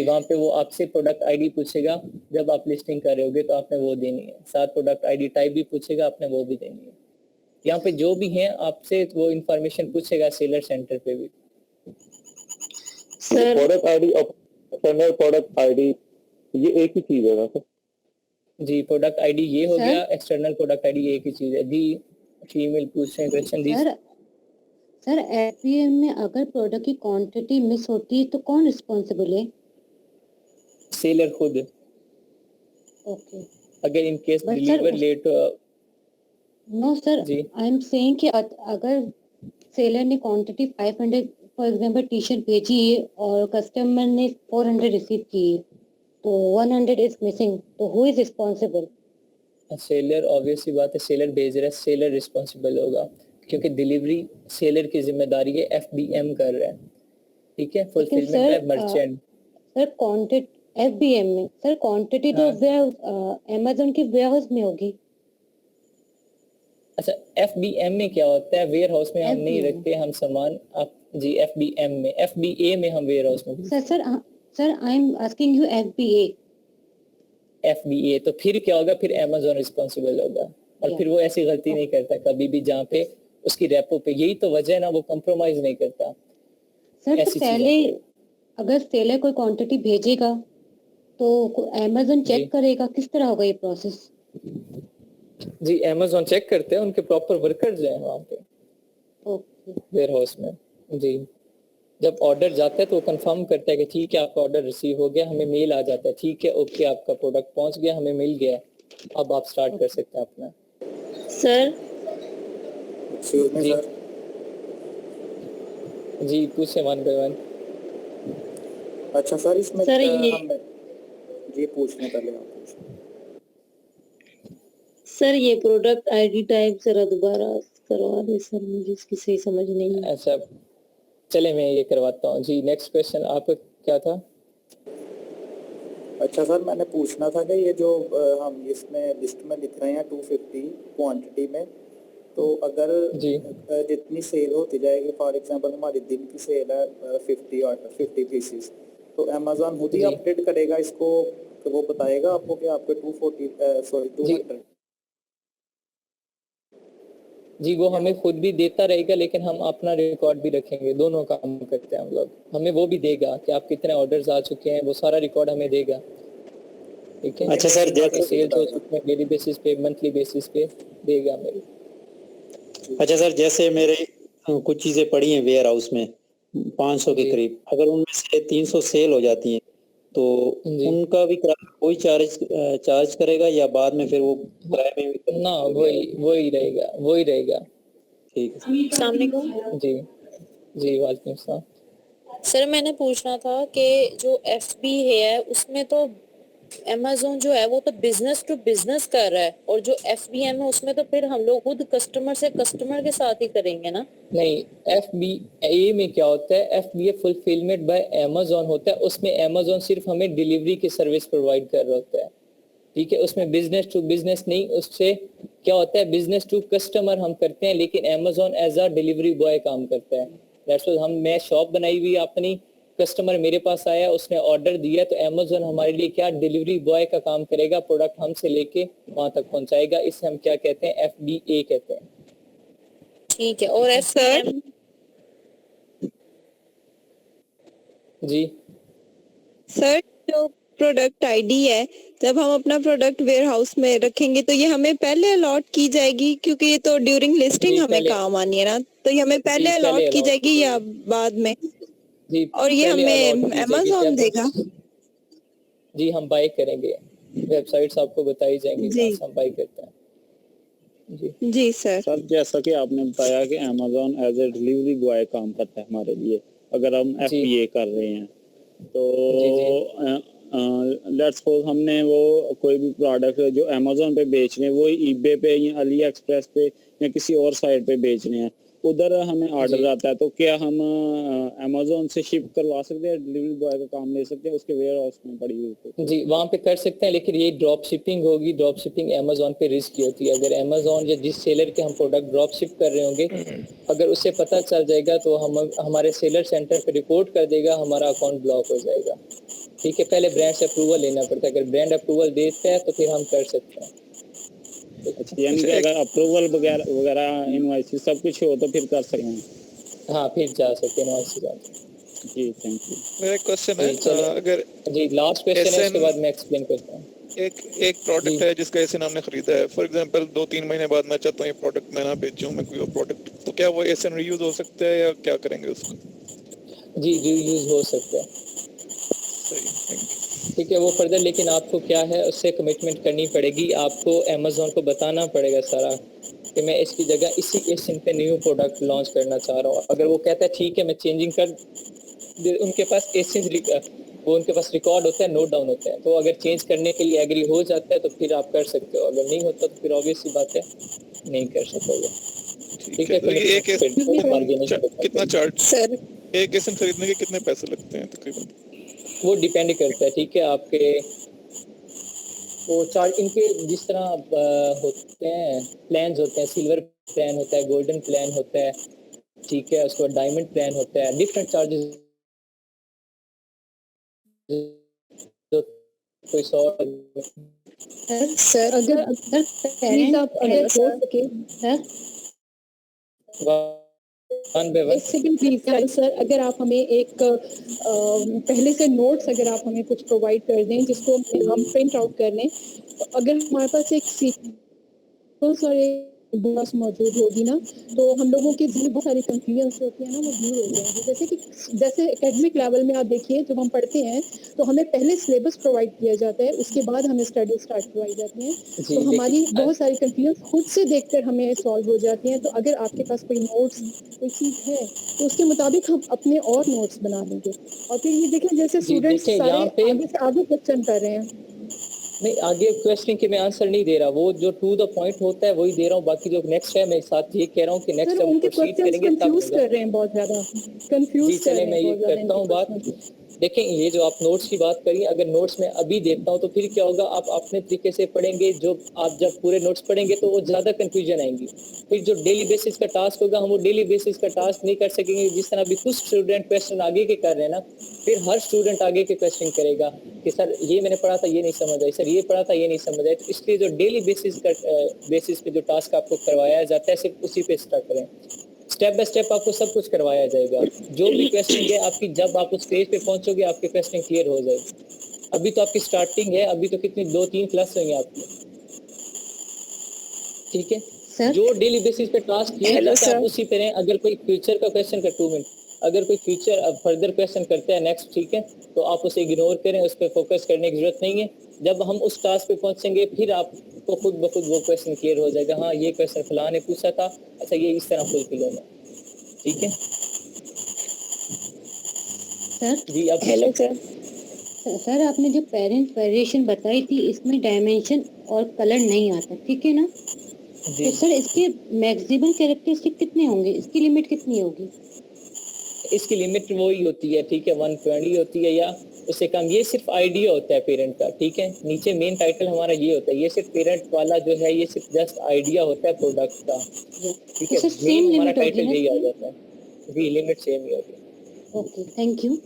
वहाँ पे वो आपसे प्रोडक्ट आईडी पूछेगा, जब आप लिस्टिंग कर रहे होगे तो आपने वो देनी है, साथ प्रोडक्ट आईडी टाइप भी पूछेगा, आपने वो भी देनी है। यहाँ पे जो भी है आपसे वो इंफॉर्मेशन पूछेगा सेलर सेंटर पे भी। सर प्रोडक्ट आईडी और एक्सटर्नल प्रोडक्ट आईडी ये एक ही चीज है ना सर? जी, प्रोडक्ट आईडी ये हो सर? गया, एक्सटर्नल प्रोडक्ट आईडी एक ही चीज है। दी फीमेल पूछ रहे हैं क्वेश्चन दी। सर एफबीएम में अगर प्रोडक्ट की क्वांटिटी मिस होती है तो कौन रिस्पॉन्सिबल है? सेलर खुद। ओके, अगर in case But deliver sir, let know sir, जी आई एम सेइंग कि अगर सेलर ने quantity 500 for example T shirt भेजी है और कस्टमर ने 400 रिसीव की है तो 100 इज मिसिंग, तो who is responsible? Seller, obviously बात है, सेलर भेज रहा है, सेलर रिस्पॉन्सिबल होगा क्योंकि डिलीवरी सेलर की जिम्मेदारी है, एफबीएम कर रहा है, ठीक है, फुलफिलमेंट है मर्चेंट। सर क्वांटिटी एफबीएम में सर क्वांटिटी तो अमेज़न के वेयरहाउस में होगी। अच्छा, एफबीएम में क्या होता है? वेयर हाउस में हम नहीं FBM रखते हम सामान। आप जी एफबीएम में, एफबीए में हम वेयर हाउस में। Sir I am asking you FBA. FBA तो फिर क्या होगा? फिर अमेज़न रिस्पॉन्सिबल होगा और फिर वो ऐसी गलती नहीं करता कभी भी जहाँ पे उसकी रेपो पे, यही तो वजह है ना, वो कंप्रोमाइज नहीं करता। सर तो पहले अगर सेलर कोई क्वांटिटी भेजेगा तो अमेज़न चेक करेगा, किस तरह होगा ये प्रोसेस? जी अमेज़न चेक करते हैं, उनके प्रॉपर वर्कर्स हैं वहाँ पे वेयर हाउस में। जी जब ऑर्डर जाता है तो वो कंफर्म करता है कि ठीक है आपका ऑर्डर रिसीव हो गया, हमें मेल आ जाता है, ठीक है ओके आपका प्रोडक्ट पहुँच गया, हमें मिल गया, अब आप स्टार्ट कर सकते हैं अपना। सर जी जी पूछे वन बाय वन। अच्छा सर, इसमें सर ये जी पूछने पहले आप पूछें। सर ये प्रोडक्ट आईडी टाइप जरा दोबारा करवा दे सर, मुझे इसकी सही समझ नहीं है। अच्छा चले मैं ये करवाता हूँ। जी नेक्स्ट क्वेश्चन आपका क्या था? अच्छा सर, मैंने पूछना था कि ये जो हम इसमें लिस्ट में लिख रहे हैं 250 क्वांटिटी में, तो अगर जितनी सेल होती जाएगी, फॉर एग्जांपल हमारी दिन की सेल है 50 पीसेस, तो अमेज़न खुद ही अपडेट करेगा इसको, तो वो बताएगा आपको कि आपके 200 जी वो हमें खुद भी देता रहेगा, लेकिन हम अपना रिकॉर्ड भी रखेंगे, दोनों काम करते हैं हम लोग। हमें वो भी देगा कि आप कितने ऑर्डर्स आ चुके हैं, वो सारा रिकॉर्ड हमें देगा, ठीक है। अच्छा सर, जैसे सेल्स हो चुके हैं डेली बेसिस पे, मंथली बेसिस पे देगा हमें। अच्छा सर, जैसे मेरे कुछ चीजें पड़ी हैं वेयर हाउस में 500 के करीब, अगर उनमें से 300 सेल हो जाती हैं तो उनका भी कोई चार्ज करेगा या बाद में फिर वो किराए में भी? ना वही रहेगा। ठीक है, सामने को जी जी वालेकुम सलाम। सर मैंने पूछना था कि जो एफबी है उसमें तो अमेज़न जो है वो तो बिजनेस टू बिजनेस कर रहा है, और जो एफबीएम है उसमें तो फिर हम लोग खुद कस्टमर से कस्टमर के साथ ही करेंगे ना? नहीं, एफबीए में क्या होता है? एफबीए फुलफिलमेंट बाय अमेज़न होता है, उसमें अमेज़न सिर्फ हमें डिलीवरी की सर्विस प्रोवाइड कर रहा होता है, ठीक है। उसमें बिजनेस टू बिजनेस नहीं, उससे क्या होता है बिजनेस टू कस्टमर हम करते हैं, लेकिन Amazon as a delivery boy काम करता है। दैट्स व्हाई मैं शॉप बनाई हुई अपनी, कस्टमर मेरे पास आया, उसने ऑर्डर दिया, तो अमेज़न हमारे लिए क्या डिलीवरी बॉय का काम करेगा, प्रोडक्ट हमसे लेके वहां तक पहुंचाएगा। इसे हम क्या कहते हैं? एफबीए कहते हैं। ठीक है, और एफबीएम जी सर जो प्रोडक्ट आईडी है, जब हम अपना प्रोडक्ट वेयर हाउस में रखेंगे तो ये हमें पहले अलॉट की जाएगी, क्योंकि ये तो ड्यूरिंग लिस्टिंग हमें काम आनी है ना, तो ये हमें पहले अलॉट की जाएगी या बाद में? जी, और ये हमें अमेज़न देगा? जी हम बाय करेंगे, वेबसाइट्स आपको बताई जाएंगी जहाँ से हम बाय करते हैं। जी सर जैसा कि आपने बताया कि Amazon as a delivery boy काम करता है हमारे लिए, अगर हम एफबीए कर रहे हैं तो लेट्स सपोज हमने वो कोई भी प्रोडक्ट जो अमेज़न पे बेच रहे हैं वो ईबे पे या अली एक्सप्रेस पे या किसी और साइट पे बेच रहे हैं, उधर हमें ऑर्डर आता है, तो क्या हम अमेज़न से शिप करवा सकते हैं, डिलीवरी बॉय का काम ले सकते हैं उसके वेयर हाउस में पड़ी हुई? जी वहाँ पे कर सकते हैं, लेकिन ये ड्रॉप शिपिंग होगी। ड्रॉप शिपिंग अमेज़न पे रिस्क की होती है। अगर अमेज़न या जिस सेलर के हम प्रोडक्ट ड्रॉप शिप कर रहे होंगे, अगर उसे पता चल जाएगा तो हम हमारे सेलर सेंटर पे रिपोर्ट कर देगा, हमारा अकाउंट ब्लॉक हो जाएगा। ठीक है, पहले ब्रांड से अप्रूवल लेना पड़ता है, अगर ब्रांड अप्रूवल देता है तो फिर हम कर सकते हैं। यानी कि अगर अप्रूवल वगैरह इनवॉइस सब कुछ हो तो फिर कर सकते हैं। हाँ, फिर जा सकते हैं इनवॉइस जा। जी थैंक यू। मेरा एक क्वेश्चन है, अगर जी लास्ट क्वेश्चन है, उसके बाद मैं एक्सप्लेन करता हूँ। एक प्रोडक्ट है जिसका एसएन हमने खरीदा है, फॉर एग्जांपल 2-3 महीने बाद मैं चाहता हूँ ये प्रोडक्ट मैं ना बेचूं, मैं कोई और प्रोडक्ट, तो क्या वो एसएन रीयूज हो सकता है या क्या करेंगे उसको? जी रीयूज हो सकता है। सही, थैंक यू। ठीक है, वो फर्दर, लेकिन आपको क्या है उससे कमिटमेंट करनी पड़ेगी, आपको अमेज़न को बताना पड़ेगा सारा कि मैं इसकी जगह इसी एसएन पे न्यू प्रोडक्ट लॉन्च करना चाह रहा हूँ। अगर वो कहता है ठीक है मैं चेंजिंग कर, उनके पास एसएन वो उनके पास रिकॉर्ड होता है, नोट डाउन होता है, तो अगर चेंज करने के लिए एग्री हो जाता है तो फिर आप कर सकते हो, अगर नहीं होता तो फिर ऑब्वियस सी बात है नहीं कर सकोगे। ठीक है, तो ये एक कितना चार्ज सर? एक एसएन खरीदने के कितने पैसे लगते हैं तकरीबन? वो डिपेंड करता है, ठीक है, आपके वो चार्ज इनके जिस तरह होते हैं, प्लान्स होते हैं, सिल्वर प्लान होता है, गोल्डन प्लान होता है, ठीक है, उसके बाद डायमंड प्लान होता है, डिफरेंट चार्जेस, कोई 100 सर अगर प्लीज आप अगर हो सके एक सेकंड प्लीज सर, अगर आप हमें एक पहले से नोट्स अगर आप हमें कुछ प्रोवाइड कर दें जिसको हम प्रिंट आउट कर लें, तो अगर हमारे पास एक सीक्वेंस और एक बस मौजूद होगी ना, तो हम लोगों के जिसमें बहुत सारी कंफ्यूजन होती है ना, वो दूर हो जाएंगे। जैसे एकेडमिक लेवल में आप देखिए, जब हम पढ़ते हैं तो हमें पहले सिलेबस प्रोवाइड किया जाता है, उसके बाद हमें स्टडी स्टार्ट करवाई जाती है, तो हमारी बहुत सारी कंफ्यूजन खुद से देखकर हमें सॉल्व हो जाती हैं। तो अगर आपके पास कोई नोट्स कोई चीज़ है तो उसके मुताबिक हम अपने और नोट्स बना लेंगे, और फिर ये देखें जैसे स्टूडेंट्स सारे आगे से आगे क्वेश्चन कर रहे हैं। नहीं, आगे क्वेश्चन के मैं आंसर नहीं दे रहा, वो जो टू द पॉइंट होता है वही दे रहा हूँ, बाकी जो नेक्स्ट है मैं साथ ये कह रहा हूँ कि नेक्स्ट जब प्रोसीड करेंगे तब कंफ्यूज कर रहे हैं, बहुत ज्यादा कंफ्यूज कर रहे हैं। मैं ये करता हूँ बात, देखें ये जो आप नोट्स की बात करिए, अगर नोट्स में अभी देखता हूँ तो फिर क्या होगा, आप अपने तरीके से पढ़ेंगे, जो आप जब पूरे नोट्स पढ़ेंगे तो वो ज़्यादा कंफ्यूजन आएंगी, फिर जो डेली बेसिस का टास्क होगा हम वो डेली बेसिस का टास्क नहीं कर सकेंगे। जिस तरह अभी कुछ स्टूडेंट क्वेश्चन आगे के कर रहे हैं ना, फिर हर स्टूडेंट आगे के क्वेश्चन करेगा कि सर ये मैंने पढ़ा था ये नहीं समझ आई, सर ये पढ़ा था ये नहीं समझ आई, तो इसलिए जो डेली बेसिस पे जो टास्क आपको करवाया जाता है सिर्फ उसी पे स्टार्ट करें, स्टेप बाय स्टेप आपको सब कुछ करवाया जाएगा। जो भी क्वेश्चन है आपकी, जब आप उस स्टेज पे पहुंचोगे आपके क्वेश्चन क्लियर हो जाएगी। अभी तो आपकी स्टार्टिंग है, अभी तो कितनी 2-3 क्लास हुई आपकी, ठीक है, जो डेली बेसिस पे टास्क किया जाता है आप उसी पे रहें। अगर कोई फ्यूचर का क्वेश्चन का 2 मिनट, अगर कोई फ्यूचर फर्दर क्वेश्चन करता है नेक्स्ट, ठीक है, तो आप उसे इग्नोर करें, उस पर फोकस करने की जरूरत नहीं है। जब हम उस टास्क पे पहुंचेंगे फिर आपको खुद ब खुद वो क्वेश्चन क्लियर हो जाएगा, हाँ ये क्वेश्चन फलां ने पूछा था, अच्छा ये इस तरह फुलफिल होना, ठीक है। सर जी आप हेलो सर, आपने जो पेरेंट्स वेरिएशन बताई थी इसमें डायमेंशन और कलर नहीं आता, ठीक है ना? तो सर इसके मैक्सिमम कैरेक्टरिस्टिक कितने होंगे, इसकी लिमिट कितनी होगी? इसकी लिमिट वही होती है, ठीक है, 120 होती है या उससे कम। ये सिर्फ आइडिया होता है पेरेंट का, ठीक है, नीचे मेन टाइटल हमारा ये होता है, ये सिर्फ पेरेंट वाला जो है ये सिर्फ जस्ट आइडिया होता है प्रोडक्ट का, ठीक है, मेन हमारा टाइटल यही आ जाता है। जी लिमिट सेम ही होगी। Okay thank you.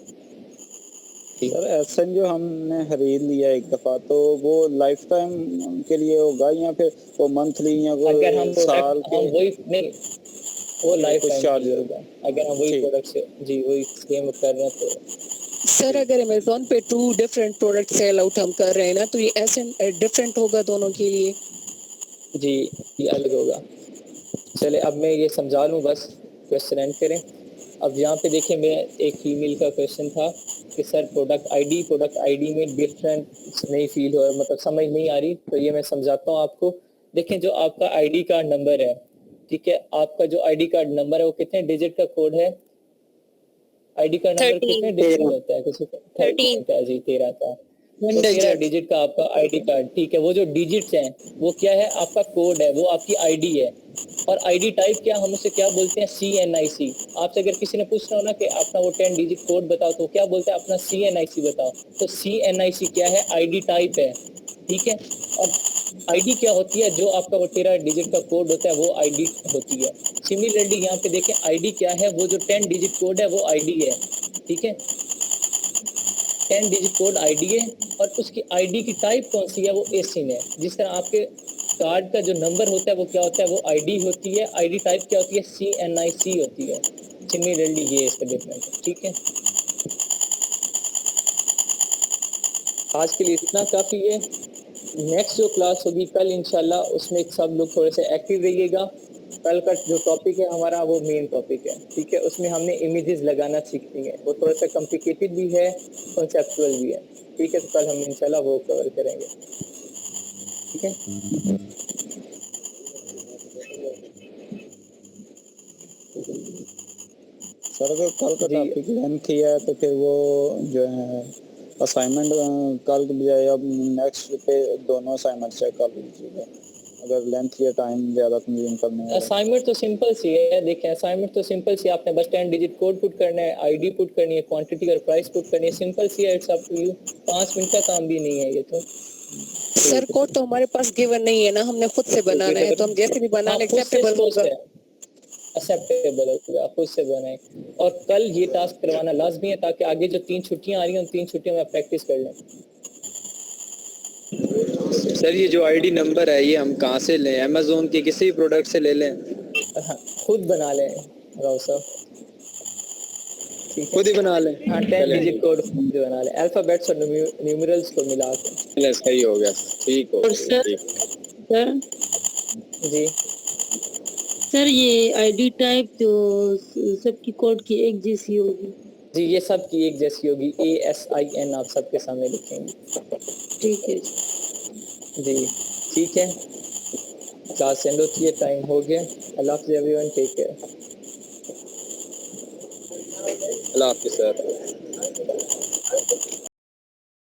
Sir SN जो हमने खरीद लिया एक दफा, तो वो लाइफ टाइम के लिए होगा या फिर वो मंथली या वो अगर हम साल के? हम वही नहीं, वो लाइफ टाइम चार्ज होगा अगर हम वही प्रोडक्ट से जी वही सेम कर रहे हैं तो। सर अगर अमेज़न पे 2 डिफरेंट प्रोडक्ट सेल आउट हम कर रहे हैं ना, तो ये एसएन डिफरेंट होगा दोनों के लिए? जी ये अलग होगा। चले अब मैं ये समझा लूँ, बस क्वेश्चन एंड करें। अब यहाँ पे देखिए, मैं एक फीमेल का क्वेश्चन था कि सर प्रोडक्ट आईडी में डिफरेंट नहीं फील हो, मतलब समझ नहीं आ रही, तो ये मैं समझाता हूँ आपको। देखें जो आपका आईडी कार्ड नंबर है, ठीक है, आपका जो आईडी कार्ड नंबर है वो कितने डिजिट का कोड है? आईडी कार्ड नंबर कितने डिजिट का होता है? किसी का 13 का जी 13 का, 13 डिजिट का आपका आईडी कार्ड, ठीक है। वो जो डिजिट्स हैं वो क्या है? आपका कोड है, वो आपकी आईडी है। और आईडी टाइप क्या, हम उसे क्या बोलते हैं? CNIC। आपसे अगर किसी ने पूछना हो ना कि अपना वो 10 डिजिट कोड बताओ, तो क्या बोलते हैं? अपना CNIC बताओ। तो CNIC क्या है? आईडी टाइप है, ठीक है। और आईडी क्या होती है? जो आपका वो 13 डिजिट का कोड होता है वो आईडी होती है। सिमिलरली यहाँ पे देखें, आईडी क्या है? वो जो 10 डिजिट कोड है वो आईडी है, ठीक है। 10 डिजिट कोड आईडी है और उसकी आईडी की टाइप कौन सी है, वो एसिन है। जिस तरह आपके कार्ड का जो नंबर होता है वो क्या होता है, वो आईडी होती है, आईडी टाइप क्या होती है, CNIC होती है। सिमिलरली ये इसका डिफरेंस है, ठीक है। आज के लिए इतना काफ़ी है। नेक्स्ट जो क्लास होगी कल इंशाल्लाह, उसमें सब लोग थोड़े से एक्टिव रहिएगा। कल का जो टॉपिक है हमारा वो मेन टॉपिक है, ठीक है। उसमें हमने इमेजेस लगाना सीखनी है, वो थोड़ा सा कॉम्प्लिकेटेड भी है, कॉन्सेप्चुअल भी है, ठीक है। तो कल हम इंशाल्लाह वो कवर करेंगे, ठीक है। सर अगर कल का टॉपिक लेंथी है तो फिर वो जो है असाइनमेंट कल के बजाय अब नेक्स्ट पे दोनों असाइनमेंट चेक कर लीजिएगा, अगर लेंथ या टाइम ज़्यादा कंज्यूम करने वाला। असाइनमेंट तो सिंपल सी है, देखें असाइनमेंट तो सिंपल सी है, आपने बस 10 डिजिट कोड पुट करना है, आईडी पुट करनी है, क्वांटिटी और प्राइस पुट करनी है, सिंपल सी है। It's up to you, 5 minute का काम भी नहीं है ये तो। सर कोड तो हमारे पास गिवन नहीं है ना, हमने खुद से बनाना है, तो हम जैसे भी बना लें एक्सेप्टेबल होगा, एक्सेप्टेबल होगा, खुद से बनाए। और कल ये टास्क करवाना लाजमी है ताकि आगे जो 3 छुट्टियां आ रही हैं उन 3 छुट्टियों में आप प्रैक्टिस कर लें। सर ये जो आईडी नंबर है ये हम कहाँ से लें, अमेज़न के किसी भी प्रोडक्ट से ले लें? खुद बना लें राव साहब, खुद ही बना लें। हाँ 10 डिजिट कोड खुद बना लें, अल्फाबेट्स और न्यूमरल्स को मिला के। सही हो गया, ठीक हो गया। सर जी सर ये आईडी टाइप जो सबकी कोड की एक जैसी होगी? जी ये सब की एक जैसी होगी, ASIN आप सबके सामने लिखेंगे, ठीक है जी, ठीक है। क्लास एंड होती है, टाइम हो गया। अल्लाह हाफ़िज़ एवरीवन, टेक केयर। अल्लाह हाफ़िज़ सर।